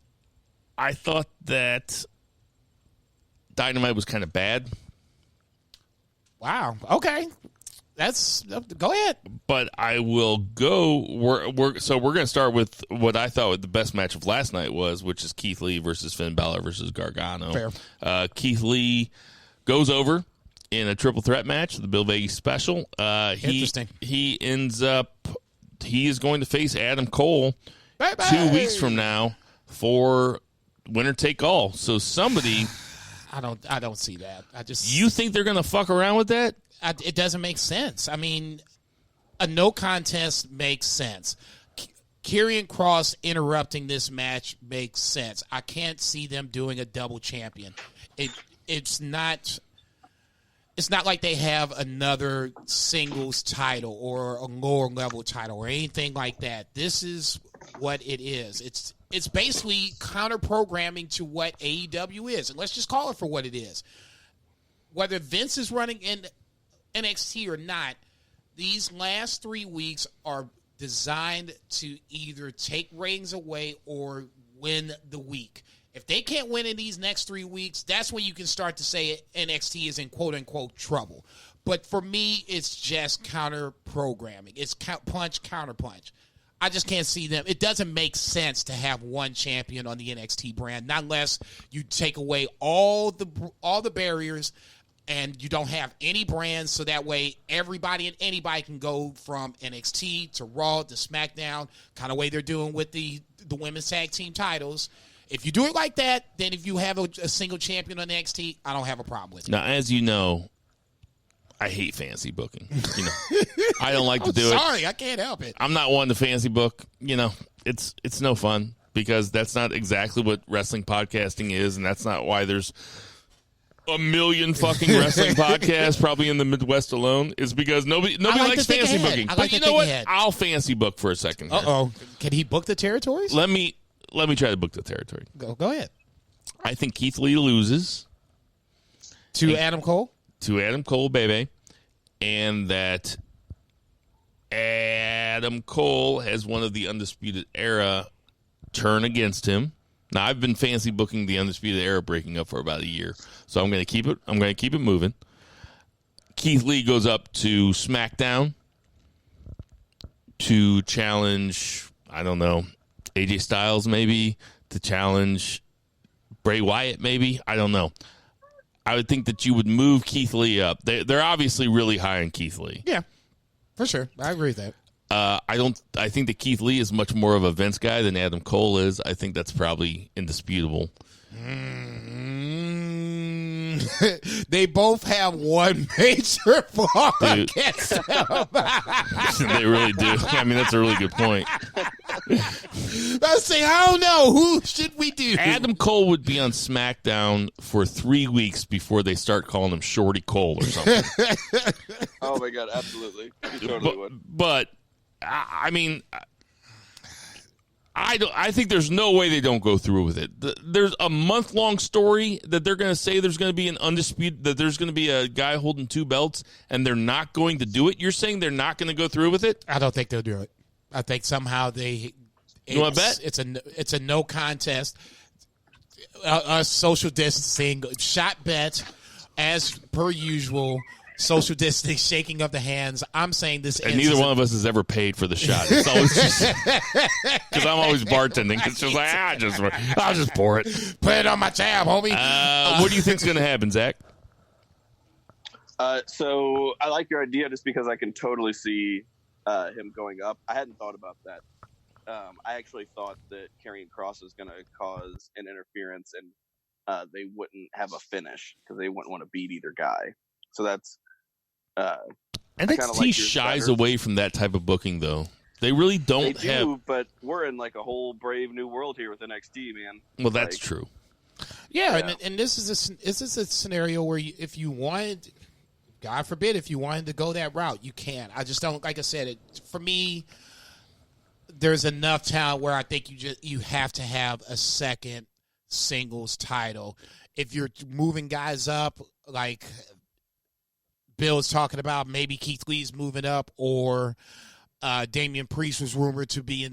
I thought that Dynamite was kind of bad. Wow. Okay. Go ahead. But I will go. We're going to start with what I thought the best match of last night was, which is Keith Lee versus Finn Balor versus Gargano. Fair. Keith Lee goes over in a triple threat match, the Bill Vegas special. Interesting. He ends up. He is going to face Adam Cole 2 weeks from now for winner take all. So somebody. I don't see that. You think they're going to fuck around with that? It doesn't make sense. I mean, a no contest makes sense. Karrion Kross interrupting this match makes sense. I can't see them doing a double champion. It's not like they have another singles title or a lower level title or anything like that. This is what it is. It's basically counter programming to what AEW is, and let's just call it for what it is. Whether Vince is running in NXT or not, these last 3 weeks are designed to either take ratings away or win the week. If they can't win in these next 3 weeks, that's when you can start to say NXT is in quote-unquote trouble. But for me, it's just counter-programming. It's punch, counter-punch. I just can't see them. It doesn't make sense to have one champion on the NXT brand, not unless you take away all the barriers and you don't have any brands, so that way everybody and anybody can go from NXT to Raw to SmackDown, kind of way they're doing with the women's tag team titles. If you do it like that, then if you have a single champion on NXT, I don't have a problem with it. Now, as you know, I hate fancy booking. You know, I don't like to do it. Sorry, I can't help it. I'm not one to fancy book. You know, it's no fun because that's not exactly what wrestling podcasting is, and that's not why there's a million fucking wrestling podcasts probably in the Midwest alone. Is because nobody likes fancy booking. But you know what? I'll fancy book for a second. Uh-oh. Can he book the territories? Let me try to book the territory. Go ahead. I think Keith Lee loses to Adam Cole. To Adam Cole, baby, and that Adam Cole has one of the Undisputed Era turn against him. Now, I've been fancy booking the Undisputed Era breaking up for about a year, so I'm going to keep it. I'm going to keep it moving. Keith Lee goes up to SmackDown to challenge, I don't know, AJ Styles maybe, to challenge Bray Wyatt maybe. I don't know. I would think that you would move Keith Lee up. They're obviously really high on Keith Lee. Yeah, for sure. I agree with that. I think that Keith Lee is much more of a Vince guy than Adam Cole is. I think that's probably indisputable. They both have one major flaw against them. They really do. I mean, that's a really good point. I say, I don't know. Who should we do? Adam Cole would be on SmackDown for 3 weeks before they start calling him Shorty Cole or something. Oh, my God, absolutely. You totally would. But I mean, I think there's no way they don't go through with it. There's a month-long story that they're going to say there's going to be an undisputed, that there's going to be a guy holding 2 belts, and they're not going to do it. You're saying they're not going to go through with it? I don't think they'll do it. I think somehow you want to bet? It's a no contest. A social distancing shot bet, as per usual. Social distancing, shaking of the hands. I'm saying this. And neither one of us has ever paid for the shot. It's always just because I'm always bartending. It's just like I'll just pour it. Put it on my tab, homie. What do you think's going to happen, Zach? So I like your idea just because I can totally see him going up. I hadn't thought about that. I actually thought that Karrion Kross is going to cause an interference and they wouldn't have a finish because they wouldn't want to beat either guy. So that's. NXT shies away from that type of booking, though. They really don't have. But we're in like a whole brave new world here with NXT, man. Well, that's true. Yeah, and this is a scenario where if you wanted, God forbid, if you wanted to go that route, you can. I just don't. Like I said, for me, there's enough talent where I think you have to have a second singles title. If you're moving guys up, like Bill's talking about, maybe Keith Lee's moving up, or Damian Priest was rumored to be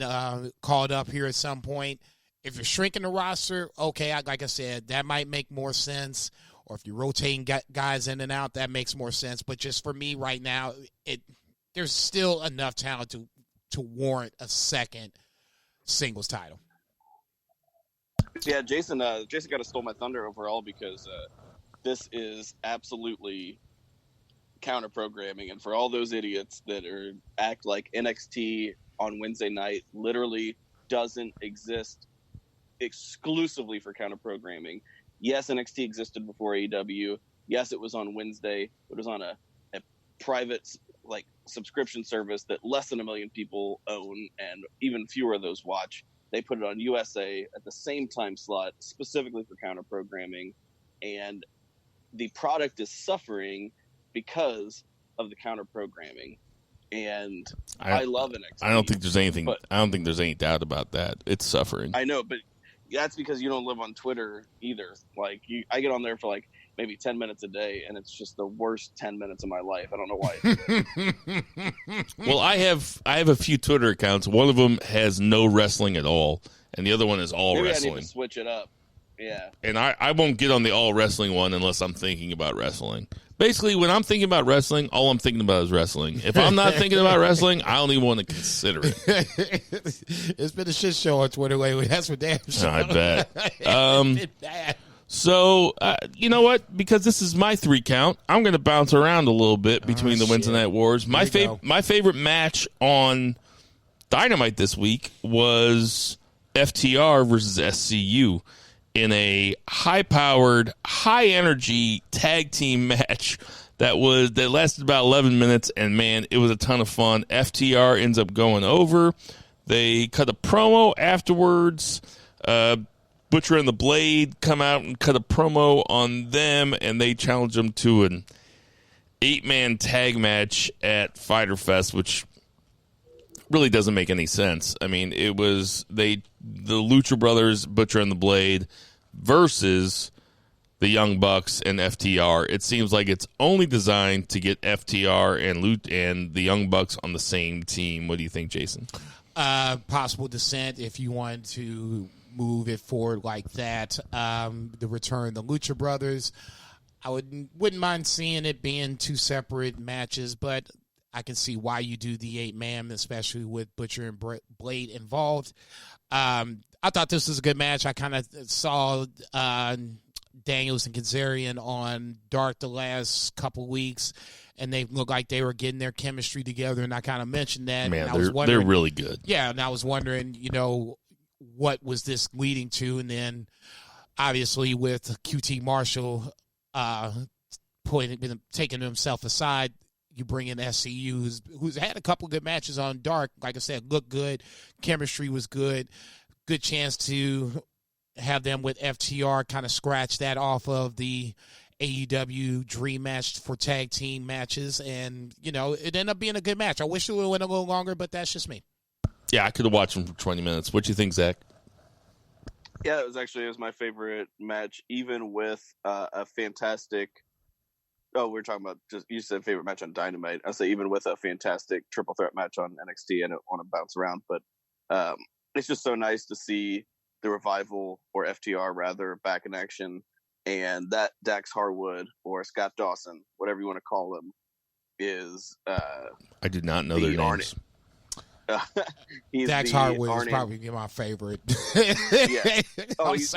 called up here at some point. If you're shrinking the roster, okay, like I said, that might make more sense. Or if you're rotating guys in and out, that makes more sense. But just for me right now, there's still enough talent to warrant a second singles title. Yeah, Jason kind of stole my thunder overall because this is absolutely counter-programming, and for all those idiots that act like NXT on Wednesday night literally doesn't exist exclusively for counter-programming. Yes, NXT existed before AEW. Yes, it was on Wednesday. It was on a private subscription service that less than 1 million people own, and even fewer of those watch. They put it on USA at the same time slot, specifically for counter-programming, and the product is suffering because of the counter programming, and I love NXT. I don't think there's anything. I don't think there's any doubt about that. It's suffering. I know, but that's because you don't live on Twitter either. I get on there for maybe 10 minutes a day, and it's just the worst 10 minutes of my life. I don't know why. Well, I have a few Twitter accounts. One of them has no wrestling at all, and the other one is all Maybe wrestling. I need to switch it up. Yeah. And I won't get on the all wrestling one unless I'm thinking about wrestling. Basically, when I'm thinking about wrestling, all I'm thinking about is wrestling. If I'm not thinking about wrestling, I don't even want to consider it. It's been a shit show on Twitter lately. That's for damn sure. I bet. It's been bad. So, you know what? Because this is my 3 count, I'm going to bounce around a little bit between the Wednesday Night Wars. My favorite match on Dynamite this week was FTR versus SCU in a high-powered, high-energy tag team match that lasted about 11 minutes, and man, it was a ton of fun. FTR ends up going over. They cut a promo afterwards. Butcher and the Blade come out and cut a promo on them, and they challenge them to an 8-man tag match at Fyter Fest, which really doesn't make any sense. I mean, it was the Lucha Brothers, Butcher and the Blade, versus the Young Bucks and FTR. It seems like it's only designed to get FTR and the Young Bucks on the same team. What do you think, Jason? Possible descent if you want to move it forward like that. The return of the Lucha Brothers, I wouldn't mind seeing it being 2 separate matches, but I can see why you do the 8-man, especially with Butcher and Blade involved. I thought this was a good match. I kind of saw Daniels and Kazarian on Dark the last couple weeks, and they looked like they were getting their chemistry together, and I kind of mentioned that. Man, and they're really good. Yeah, and I was wondering, what was this leading to? And then, obviously, with QT Marshall taking himself aside, you bring in SCU, who's had a couple good matches on Dark. Like I said, looked good. Chemistry was good. Good chance to have them with FTR kind of scratch that off of the AEW dream match for tag team matches. And, it ended up being a good match. I wish it would have went a little longer, but that's just me. Yeah, I could have watched them for 20 minutes. What do you think, Zach? Yeah, it was my favorite match, even with a fantastic. Oh, we're talking about you said favorite match on Dynamite. I say even with a fantastic triple threat match on NXT, I don't want to bounce around, but it's just so nice to see the Revival, or FTR rather, back in action, and that Dax Harwood or Scott Dawson, whatever you want to call him, is. I did not know their names. Dax Harwood is probably my favorite. Yeah. Oh, he's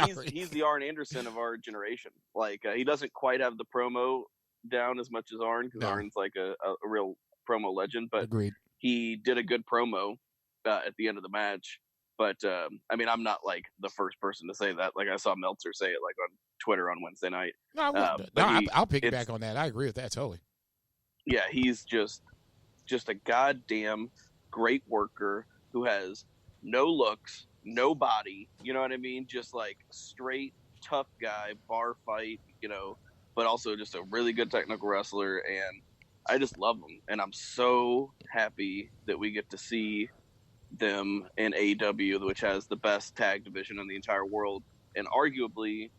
the Arn Anderson of our generation. Like, he doesn't quite have the promo down as much as Arn, because Arn's like a real promo legend, but Agreed. He did a good promo at the end of the match. But I mean, I'm not like the first person to say that. Like, I saw Meltzer say it like on Twitter on Wednesday night. No, I'll piggyback on that. I agree with that totally. Yeah, he's just a goddamn great worker who has no looks, no body. You know what I mean? Just like straight tough guy, bar fight. But also just a really good technical wrestler, and I just love him. And I'm so happy that we get to see them in AEW, which has the best tag division in the entire world, and arguably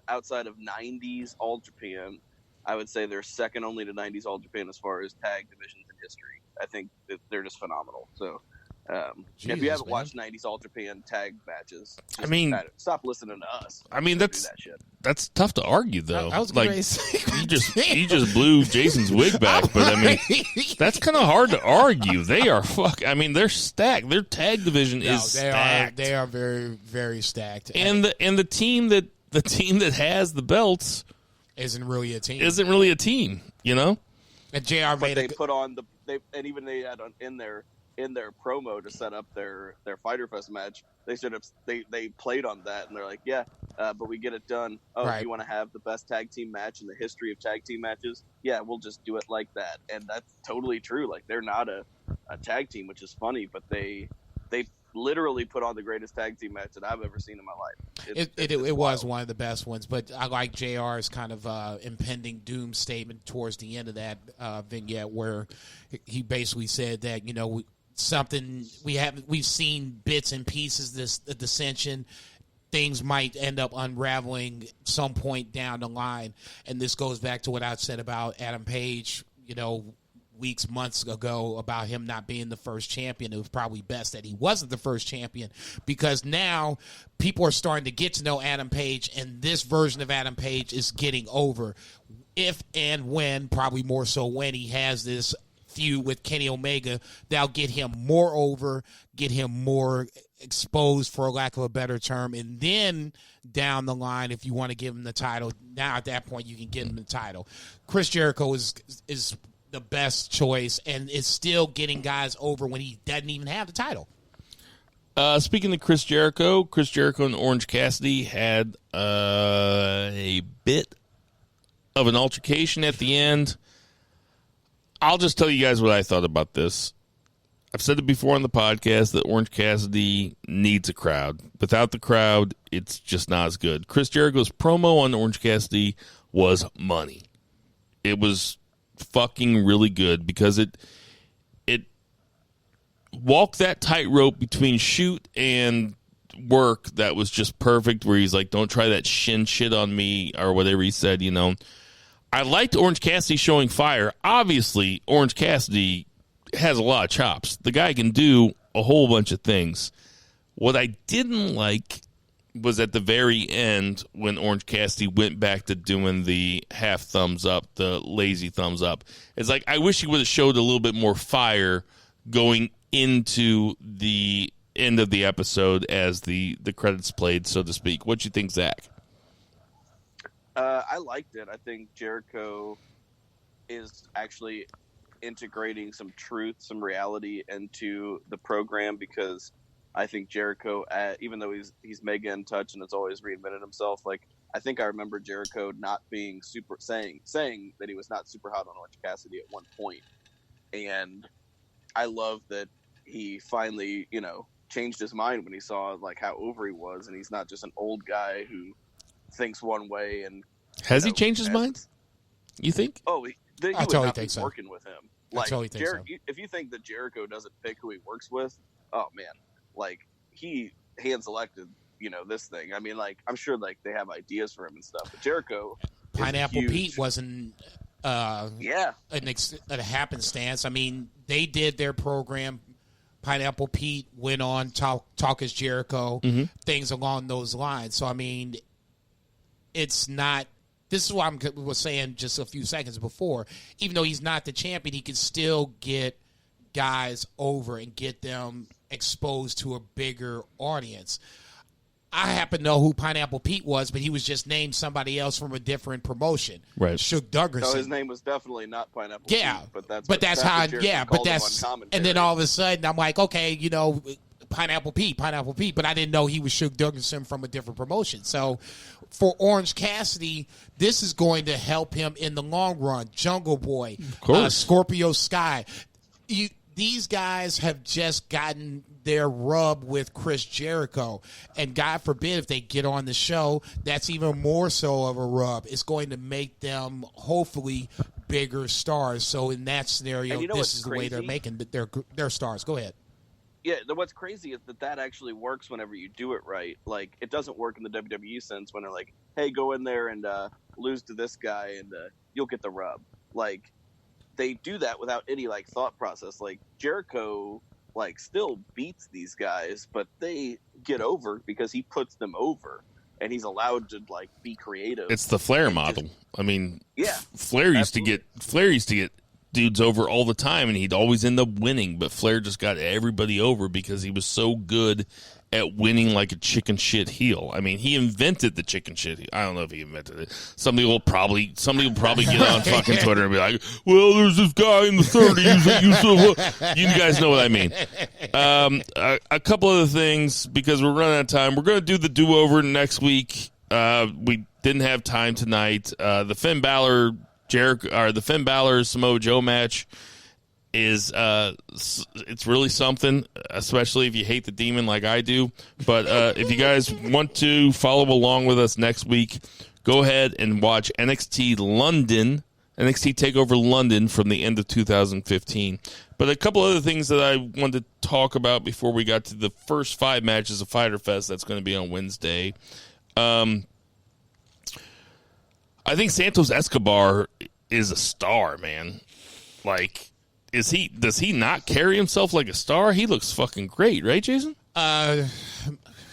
outside of 90s All Japan, I would say they're second only to 90s All Japan as far as tag divisions in history. I think that they're just phenomenal. So if you haven't watched 90s All Japan tag matches, stop listening to us. I mean, that's tough to argue, though. I was like, you just blew Jason's wig back, but I mean, that's kind of hard to argue. They are they're stacked. Their tag division is stacked. They are very, very stacked. And the team that has the belts isn't really a team. And JR made they put on they had in their promo to set up their Fyter Fest match, they played on that, and they're like, but we get it done. Oh, right. You want to have the best tag team match in the history of tag team matches? Yeah, we'll just do it like that. And that's totally true. Like, they're not a tag team, which is funny, but they literally put on the greatest tag team match that I've ever seen in my life. It was one of the best ones, but I like JR's kind of impending doom statement towards the end of that vignette, where he basically said that, we've seen bits and pieces, this dissension, things might end up unraveling some point down the line. And this goes back to what I said about Adam Page, weeks, months ago, about him not being the first champion. It was probably best that he wasn't the first champion, because now people are starting to get to know Adam Page, and this version of Adam Page is getting over. If and when, probably more so when, he has this feud with Kenny Omega, that'll get him more over, get him more exposed, for lack of a better term, and then down the line, if you want to give him the title, now at that point you can give him the title. Chris Jericho is the best choice, and is still getting guys over when he doesn't even have the title. Speaking of Chris Jericho and Orange Cassidy had a bit of an altercation at the end. I'll just tell you guys what I thought about this. I've said it before on the podcast that Orange Cassidy needs a crowd. Without the crowd, it's just not as good. Chris Jericho's promo on Orange Cassidy was money. It was fucking really good, because it walked that tightrope between shoot and work that was just perfect, where he's like, don't try that shin shit on me, or whatever he said, I liked Orange Cassidy showing fire. Obviously, Orange Cassidy has a lot of chops. The guy can do a whole bunch of things. What I didn't like was at the very end, when Orange Cassidy went back to doing the half thumbs up, the lazy thumbs up. It's like, I wish he would have showed a little bit more fire going into the end of the episode as the credits played, so to speak. What you think, Zach? I liked it. I think Jericho is actually integrating some truth, some reality into the program, because I think Jericho, even though he's mega in touch and has always reinvented himself, like, I think I remember Jericho not being saying that he was not super hot on Orange Cassidy at one point. And I love that he finally, changed his mind when he saw like how over he was, and he's not just an old guy who thinks one way. And has he changed his mind? You think? Oh, I totally think so. Working with him, I totally think so. If you think that Jericho doesn't pick who he works with, oh man, like, he hand selected, this thing. I mean, like, I'm sure like they have ideas for him and stuff, but Jericho, Pineapple Pete wasn't a happenstance. I mean, they did their program. Pineapple Pete went on Talk is Jericho, things along those lines. So I mean, it's not. This is what I was saying just a few seconds before. Even though he's not the champion, he can still get guys over and get them exposed to a bigger audience. I happen to know who Pineapple Pete was, but he was just named somebody else from a different promotion. Right. Shook Duggerson. No, his name was definitely not Pineapple Pete. But that's how. And then all of a sudden, I'm like, okay, Pineapple Pete. But I didn't know he was Shook Duggerson from a different promotion. So for Orange Cassidy, this is going to help him in the long run. Jungle Boy, Scorpio Sky. These guys have just gotten their rub with Chris Jericho. And God forbid if they get on the show, that's even more so of a rub. It's going to make them, hopefully, bigger stars. So in that scenario, this is the way they're making their stars. Go ahead. Yeah, what's crazy is that actually works whenever you do it right. Like, it doesn't work in the WWE sense when they're like, hey, go in there and lose to this guy and you'll get the rub. Like, they do that without any, like, thought process. Like, Jericho, like, still beats these guys, but they get over because he puts them over. And he's allowed to, like, be creative. It's the Flair model. I mean, yeah, Flair used to get dudes over all the time, and he'd always end up winning. But Flair just got everybody over because he was so good at winning like a chicken shit heel. I mean, he invented the chicken shit heel. I don't know if he invented it. Somebody will probably get on fucking Twitter and be like, well, there's this guy in the 30s that used to... You guys know what I mean. A couple other things, because we're running out of time. We're going to do the do-over next week. We didn't have time tonight. The Finn Balor Samoa Joe match is it's really something, especially if you hate the Demon like I do. But if you guys want to follow along with us next week, go ahead and watch NXT London NXT TakeOver London from the end of 2015. But a couple other things that I wanted to talk about before we got to the first 5 matches of Fyter Fest that's going to be on Wednesday. I think Santos Escobar is a star, man. Like, does he not carry himself like a star? He looks fucking great, right, Jason?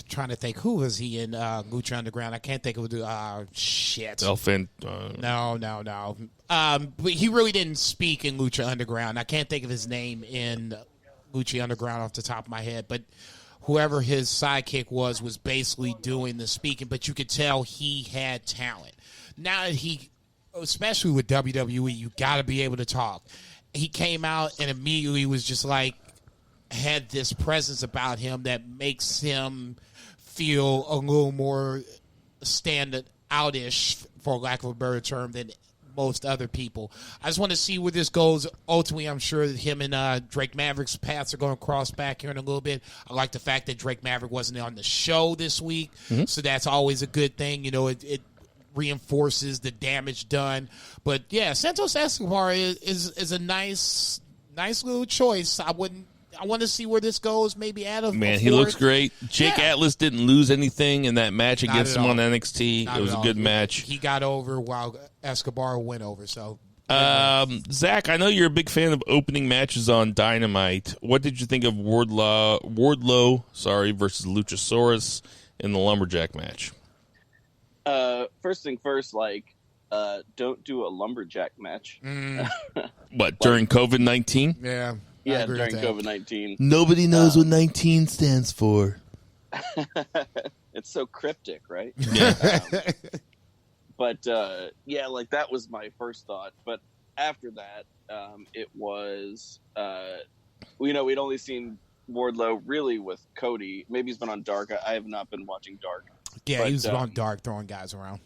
Trying to think, who was he in Lucha Underground? I can't think of shit. Elfin. No. But he really didn't speak in Lucha Underground. I can't think of his name in Lucha Underground off the top of my head, but whoever his sidekick was basically doing the speaking, but you could tell he had talent. Now that especially with WWE, you got to be able to talk. He came out and immediately was just like, had this presence about him that makes him feel a little more standard out-ish, for lack of a better term, than most other people. I just want to see where this goes. Ultimately, I'm sure that him and Drake Maverick's paths are going to cross back here in a little bit. I like the fact that Drake Maverick wasn't on the show this week, so that's always a good thing. You know, it reinforces the damage done. But yeah, Santos Escobar is a nice little choice. I want to see where this goes. Maybe out of he looks great. Jake Atlas didn't lose anything in that match against him on NXT. It was a good match. He got over while Escobar went over. So, Zach, I know you're a big fan of opening matches on Dynamite. What did you think of Wardlow versus Luchasaurus in the Lumberjack match? First thing first, don't do a Lumberjack match. What, during COVID-19? Yeah. Yeah, during COVID-19. Nobody knows what 19 stands for. It's so cryptic, right? Yeah. But that was my first thought. But after that, it was, we'd only seen Wardlow really with Cody. Maybe he's been on Dark. I have not been watching Dark. Yeah, he was on Dark throwing guys around.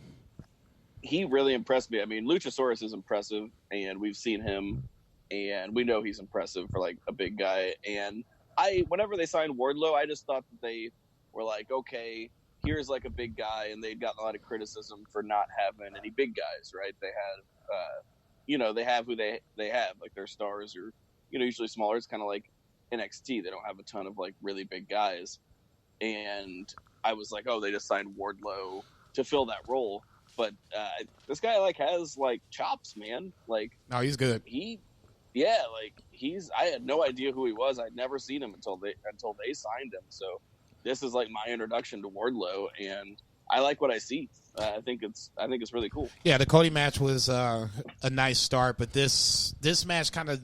He really impressed me. I mean, Luchasaurus is impressive, and we've seen him. And we know he's impressive for like a big guy. And whenever they signed Wardlow, I just thought that they were like, okay, here's like a big guy, and they'd gotten a lot of criticism for not having any big guys, right? They had, they have who they have, like their stars are, usually smaller. It's kind of like NXT. They don't have a ton of like really big guys. And I was like, oh, they just signed Wardlow to fill that role. But this guy like has like chops, man. Like, no, he's good. I had no idea who he was. I'd never seen him until they signed him. So this is like my introduction to Wardlow, and I like what I see. I think it's really cool. Yeah, the Cody match was a nice start, but this match kind of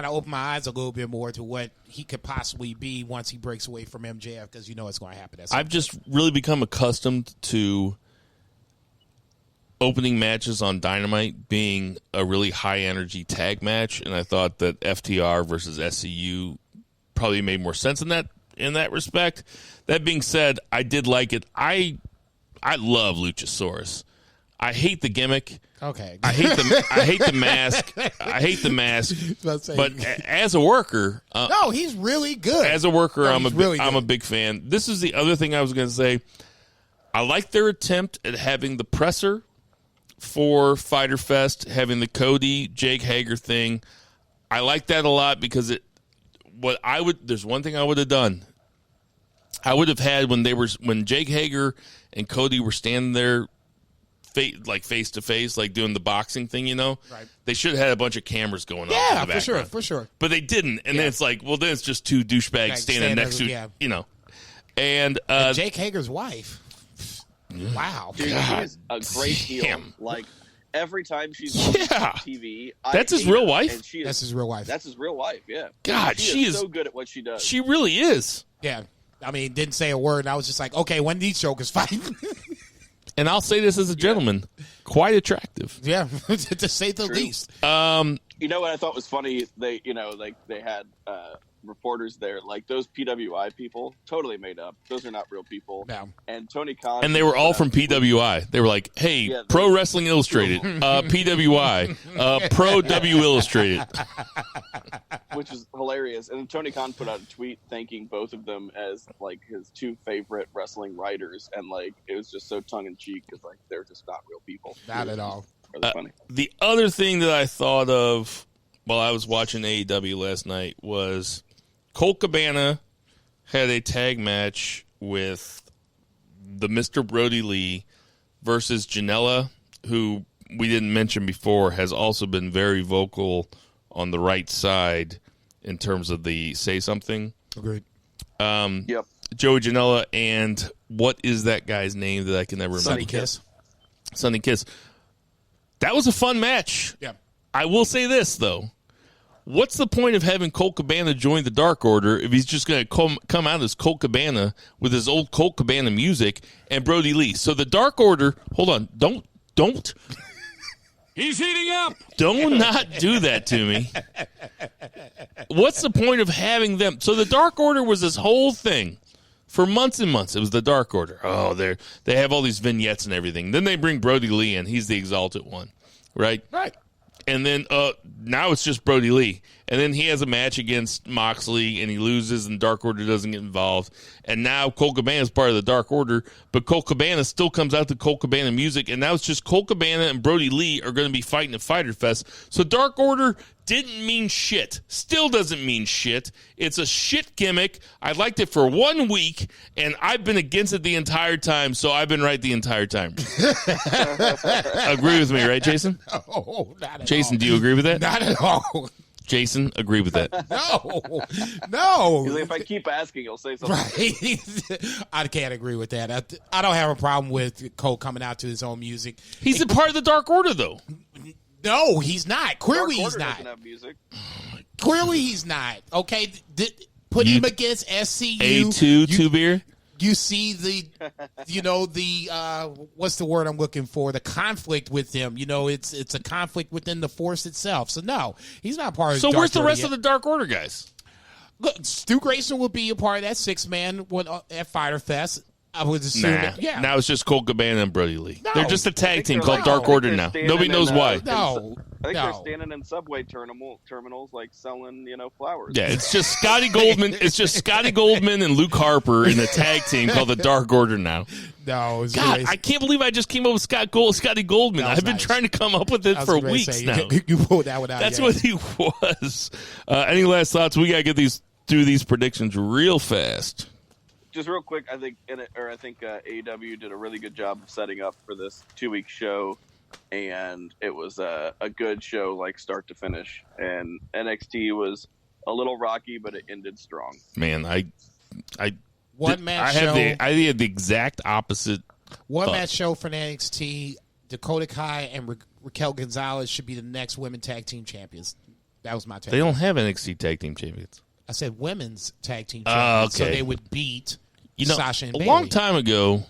opened my eyes a little bit more to what he could possibly be once he breaks away from MJF, because it's going to happen. I've just really become accustomed to opening matches on Dynamite being a really high-energy tag match, and I thought that FTR versus SCU probably made more sense in that respect. That being said, I did like it. I love Luchasaurus. I hate the gimmick. Okay. I hate the mask. I hate the mask. But as a worker, no, he's really good. As a worker, I'm a big fan. This is the other thing I was going to say. I like their attempt at having the presser for Fyter Fest, having the Cody Jake Hager thing. I like that a lot because there's one thing I would have done. I would have had when Jake Hager and Cody were standing there face to face, like doing the boxing thing, Right. They should have had a bunch of cameras going on. Yeah, for sure. But they didn't, and then it's like, well, then it's just two douchebags standing next to, And Jake Hager's wife. Wow. Dude, she's a great deal. Like, every time she's on TV, that's his real wife? That's his real wife. That's his real wife, yeah. God, she is so good at what she does. She really is. Yeah. I mean, didn't say a word, and I was just like, okay, when these jokers fight? And I'll say this as a gentleman, quite attractive. Yeah, to say the least. You know what I thought was funny? They had reporters there, like those PWI people, totally made up. Those are not real people. No. And Tony Khan, and they were all from PWI. They were like, "Hey, Pro Wrestling Illustrated, PWI, Pro W Illustrated," which is hilarious. And Tony Khan put out a tweet thanking both of them as like his two favorite wrestling writers, and like it was just so tongue in cheek because like they're just not real people. Not at all. Rather funny. The other thing that I thought of while I was watching AEW last night was Colt Cabana had a tag match with the Mr. Brody Lee versus Janela, who we didn't mention before, has also been very vocal on the right side in terms of the say something. Agreed. Yep. Joey Janela and what is that guy's name that I can never remember? Sonny Kiss. Sonny Kiss. That was a fun match. Yeah. I will say this, though. What's the point of having Colt Cabana join the Dark Order if he's just going to come out as Colt Cabana with his old Colt Cabana music and Brody Lee? So the Dark Order, hold on, don't. He's heating up. Do not do that to me. What's the point of having them? So the Dark Order was this whole thing for months and months. It was the Dark Order. Oh, they have all these vignettes and everything. Then they bring Brody Lee in. He's the exalted one, right? Right. And then now it's just Brody Lee. And then he has a match against Moxley, and he loses, and Dark Order doesn't get involved. And now Colt Cabana is part of the Dark Order, but Colt Cabana still comes out to Colt Cabana music, and now it's just Colt Cabana and Brody Lee are going to be fighting at Fyter Fest. So Dark Order didn't mean shit. Still doesn't mean shit. It's a shit gimmick. I liked it for 1 week, and I've been against it the entire time, so I've been right the entire time. Agree with me, right, Jason? Oh, not at Jason, all. do you agree with that? Not at all. Jason, agree with that. No. He's like, if I keep asking, he'll say something. Right. I can't agree with that. I don't have a problem with Cole coming out to his own music. He's a part of the Dark Order, though. No, he's not. Dark Clearly, he's Order not. doesn't have music. Clearly, he's not. Okay, put him against SCU. A2, two beer. You see what's the word I'm looking for? The conflict with him. It's a conflict within the force itself. So no, he's not part of. So the where's Dark the rest Order of the Dark Order guys? Look, Stu Grayson will be a part of that 6-man at Fyter Fest. I would assume. Nah. That, yeah. Now it's just Colt Cabana and Brody Lee. No. They're just a tag team called like- Dark I Order think now. they're Nobody knows standing why. No. I think No. they're standing in subway terminals, like selling, flowers. Yeah, it's just Scotty Goldman. It's just Scotty Goldman and Luke Harper in a tag team called the Dark Order now. No, it's God, really- I can't believe I just came up with Scotty Goldman. That was I've been nice. trying to come up with it I was for gonna weeks say, now. You pulled that one out. That's yeah. what he was. Any last thoughts? We gotta get through these predictions real fast. Just real quick, I think AEW did a really good job of setting up for this 2-week show, and it was a good show, like start to finish. And NXT was a little rocky, but it ended strong. Man, I One-man had show. I had the exact opposite. One-match show for NXT. Dakota Kai and Raquel Gonzalez should be the next women tag team champions. That was my take. They don't have NXT tag team champions. I said women's tag team Oh, champions, so okay. they would beat a Sasha and Bayley. long time ago,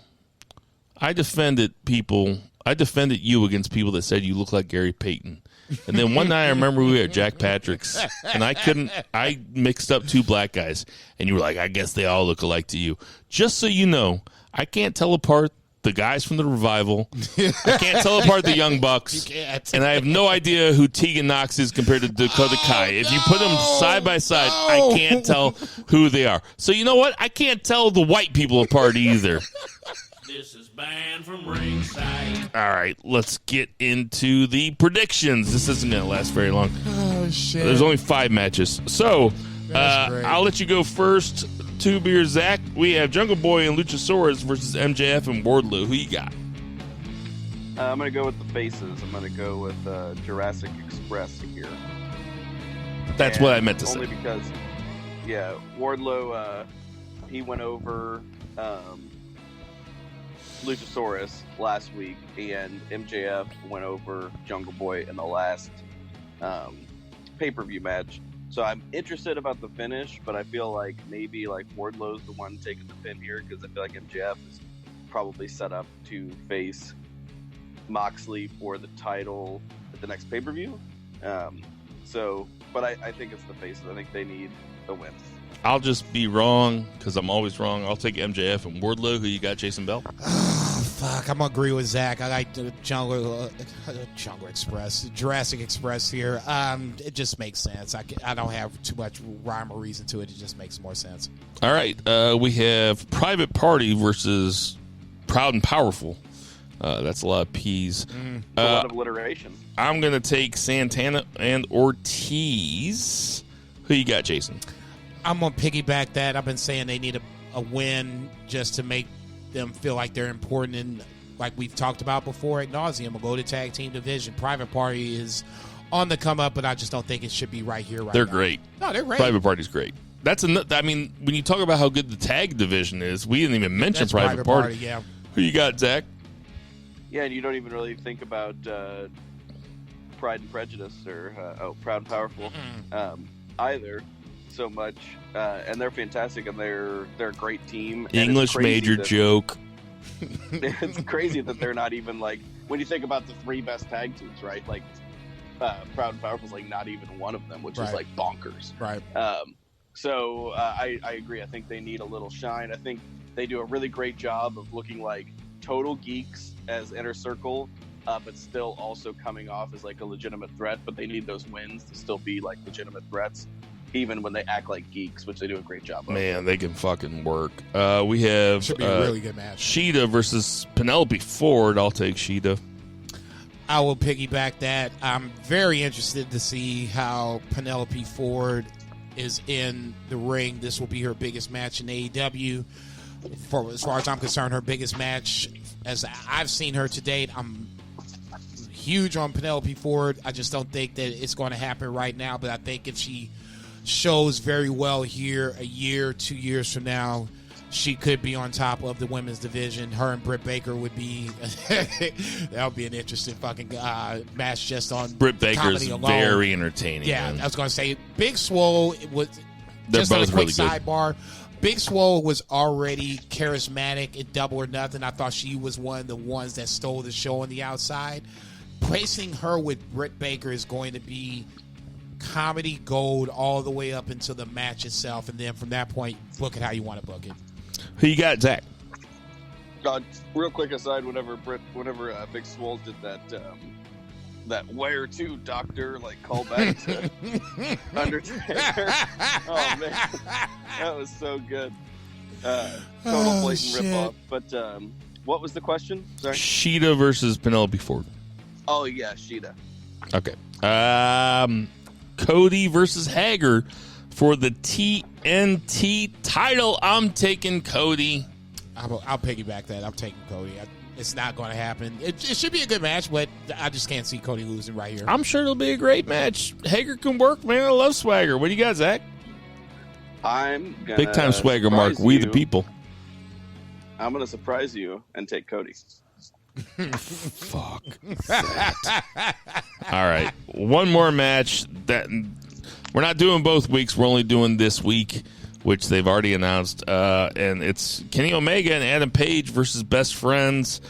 I defended you against people that said you look like Gary Payton. And then one night I remember we were at Jack Patrick's, and I mixed up two black guys, and you were like, I guess they all look alike to you. Just so you know, I can't tell apart the guys from the Revival. I can't tell apart the Young Bucks. can't. And I have no idea who Tegan Knox is compared to Dakota Kai. If you put them side by side, I can't tell who they are. So you know what? I can't tell the white people apart either. This is Banned from Ringside. All right, let's get into the predictions. This isn't going to last very long. Oh, shit. There's only 5 matches. So That's great. I'll let you go first. 2 beers, Zach. We have Jungle Boy and Luchasaurus versus MJF and Wardlow. Who you got? I'm going to go with the faces. I'm going to go with Jurassic Express here. That's what I meant to say. Only because, Wardlow, he went over Luchasaurus last week, and MJF went over Jungle Boy in the last pay-per-view match. So I'm interested about the finish, but I feel like maybe Wardlow's the one taking the pin here, because I feel like MJF is probably set up to face Moxley for the title at the next pay-per-view. But I think it's the faces. I think they need the win. I'll just be wrong because I'm always wrong. I'll take MJF and Wardlow. Who you got, Jason Bell? Fuck, I'm gonna agree with Zach. I like the Jungle Express, Jurassic Express here. It just makes sense. I don't have too much rhyme or reason to it. It just makes more sense. All right, we have Private Party versus Proud and Powerful. That's a lot of P's. A lot of alliteration. I'm going to take Santana and Ortiz. Who you got, Jason? I'm going to piggyback that. I've been saying they need a win just to make them feel like they're important. And like we've talked about before ad nauseum, we'll go to tag team division. Private Party is on the come up, but I just don't think it should be right here, right They're now. great. No, they're great. Private Party's great. I mean, when you talk about how good the tag division is, we didn't even mention That's Private Party. Yeah. Who you got, Zach? Yeah, and you don't even really think about Pride and Prejudice or Proud and Powerful either so much. And they're fantastic, and they're a great team. And English major joke. It's crazy that they're not even like, when you think about the three best tag teams, right? Like Proud and Powerful is like not even one of them, which is like bonkers. Right. So I agree. I think they need a little shine. I think they do a really great job of looking like total geeks as Inner Circle, but still also coming off as like a legitimate threat. But they need those wins to still be like legitimate threats, even when they act like geeks, which they do a great job of. Man, they can fucking work. We have Should be a really good match. Sheeta versus Penelope Ford. I'll take Sheeta. I will piggyback that. I'm very interested to see how Penelope Ford is in the ring. This will be her biggest match in AEW. As far as I'm concerned, her biggest match as I've seen her to date. I'm huge on Penelope Ford. I just don't think that it's going to happen right now, but I think if she shows very well here a year, 2 years from now, she could be on top of the women's division. Her and Britt Baker would be that would be an interesting fucking match just on Britt Baker's alone. very entertaining. Yeah, man. I was going to say Big Swole was They're just on a both quick really good. sidebar. Big Swole was already charismatic in Double or Nothing. I thought she was one of the ones that stole the show on the outside. Placing her with Britt Baker is going to be comedy gold all the way up until the match itself, and then from that point, book it how you want to book it. Who you got, Zach? Real quick aside, whenever Big Swole did that where to doctor like callback to Undertaker. Oh man, that was so good. Total blatant ripoff. But what was the question? Sorry. Sheeta versus Penelope Ford. Oh yeah, Sheeta. Okay. Cody versus Hager for the TNT title. I'm taking Cody. I'll piggyback that. I'm taking Cody. It's not going to happen. It should be a good match, but I just can't see Cody losing right here. I'm sure it'll be a great match. Hager can work, man. I love Swagger. What do you got, Zach? I'm gonna Big time Swagger, Mark. We the people. I'm gonna surprise you and take Cody. Fuck that. All right. One more match that we're not doing both weeks. We're only doing this week, which they've already announced. And it's Kenny Omega and Adam Page versus Best Friends.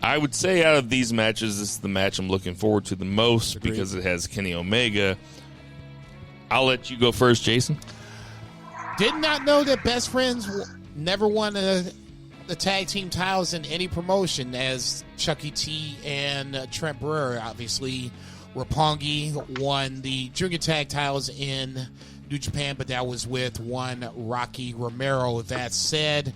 I would say out of these matches, this is the match I'm looking forward to the most because it has Kenny Omega. I'll let you go first, Jason. Did not know that Best Friends never won the tag team titles in any promotion, as Chucky T and Trent Brewer. Obviously, Roppongi won the junior tag titles in New Japan, but that was with one Rocky Romero. That said,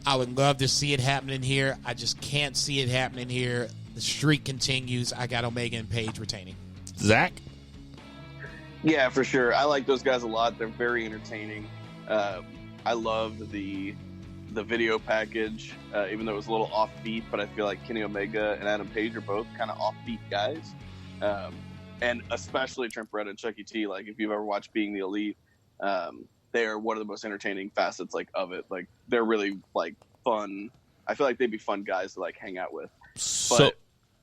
I would love to see it happening here. I just can't see it happening here. The streak continues. I got Omega and Page retaining. Zach? Yeah, for sure. I like those guys a lot. They're very entertaining. I loved the video package, even though it was a little offbeat, but I feel like Kenny Omega and Adam Page are both kind of offbeat guys. And especially Trent Beretta and Chucky T. Like, if you've ever watched Being the Elite, they are one of the most entertaining facets of it. Like, they're really fun. I feel like they'd be fun guys to hang out with. So,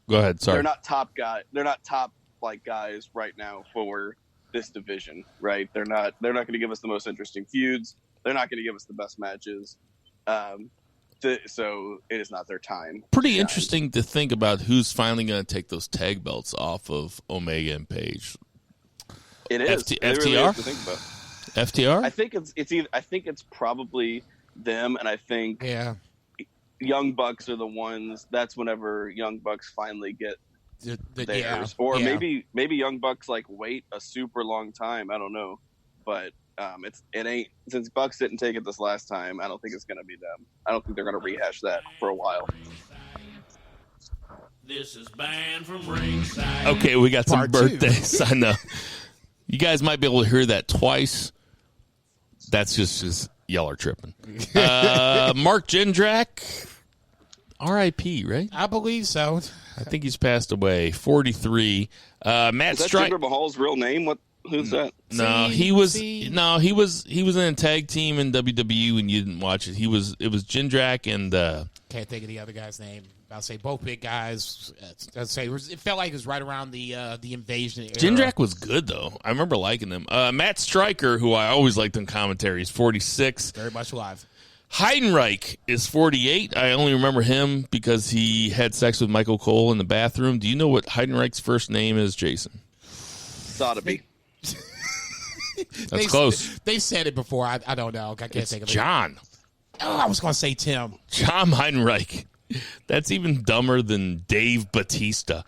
go ahead. Sorry. They're not top guys. They're not top guys right now for this division, right? They're not going to give us the most interesting feuds. They're not going to give us the best matches. So it is not their time. Pretty interesting to think about who's finally going to take those tag belts off of Omega and Page. It is. FTR? It really is to think about. FTR? I think it's probably them, and I think Young Bucks are the ones. That's whenever Young Bucks finally get theirs, or maybe Young Bucks wait a super long time. I don't know, but it ain't, since Bucks didn't take it this last time. I don't think it's gonna be them. I don't think they're gonna rehash that for a while. This is banned from ringside. Okay, we got some Part two. birthdays. I know. You guys might be able to hear that twice. That's just y'all are tripping. Mark Jindrak, R.I.P., right? I believe so. I think he's passed away. 43. Matt Is that Striker. Jinder Mahal's real name? Who's that? No, he was in a tag team in WWE when you didn't watch it. It was Jindrak and Can't think of the other guy's name. I'll say both big guys. I'd say it felt like it was right around the invasion era. Jindrak was good though. I remember liking him. Matt Striker, who I always liked in commentary, is 46. Very much alive. Heidenreich is 48. I only remember him because he had sex with Michael Cole in the bathroom. Do you know what Heidenreich's first name is, Jason? Sotheby. That's close. They said it before. I don't know. I can't It's think of it. John. Oh, I was going to say Tim. John Heidenreich. That's even dumber than Dave Batista.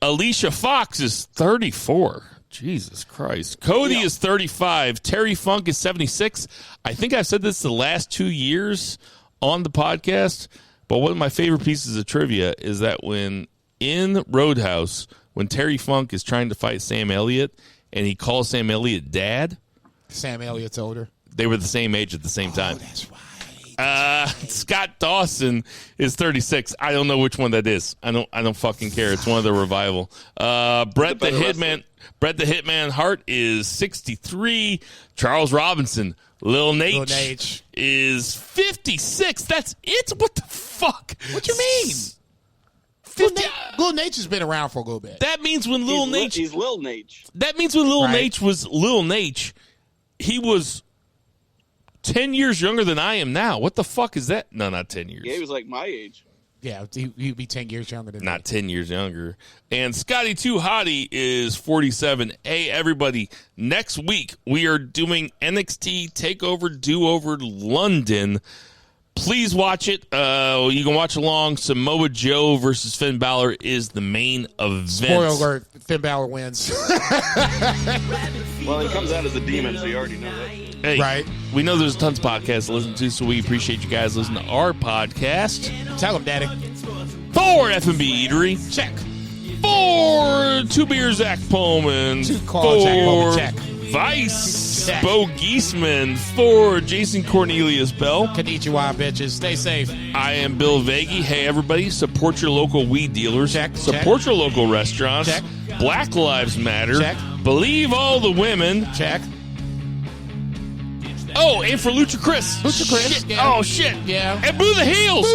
Alicia Fox is 34. Jesus Christ. Cody is 35. Terry Funk is 76. I think I've said this the last 2 years on the podcast, but one of my favorite pieces of trivia is that when in Roadhouse, when Terry Funk is trying to fight Sam Elliott and he calls Sam Elliott dad, Sam Elliott's older. they were the same age at the same time. That's right. Scott Dawson is 36. I don't know which one that is. I don't fucking care. It's one of the revival. Bret the Hitman Hart is 63. Charles Robinson, Lil Nate is 56. That's it. What the fuck? What you mean? 50. Lil Nature's been around for a little bit. That means when Lil Nate. He's Lil Nate. That means when Lil Right. Nate was Lil Nate, he was 10 years younger than I am now. What the fuck is that? No, not 10 years. Yeah, he was like my age. Yeah, he'd be 10 years younger than Not me. 10 years younger. And Scotty Too Hottie is 47. Hey, everybody, next week we are doing NXT TakeOver Do-Over London. Please watch it. You can watch along. Samoa Joe versus Finn Balor is the main event. Spoiler alert, Finn Balor wins. Well, he comes out as a demon, so you already know that. Hey, Right. We know there's tons of podcasts to listen to, so we appreciate you guys listening to our podcast. Tell him, Daddy. For F&B Eatery. Check. For Two Beer Zach Pullman. Two Call Zach Pullman, For check. Vice Check. Bo Giesman. For Jason Cornelius Bell. Konnichiwa, bitches. Stay safe. I am Bill Vagey. Hey, everybody, support your local weed dealers. Check, Support your local restaurants. Check. Black Lives Matter. Check. Believe all the women. Check. Oh, and for Lucha Chris. Lucha Chris, Shit. yeah. Oh, shit. Yeah. And Boo the Heels.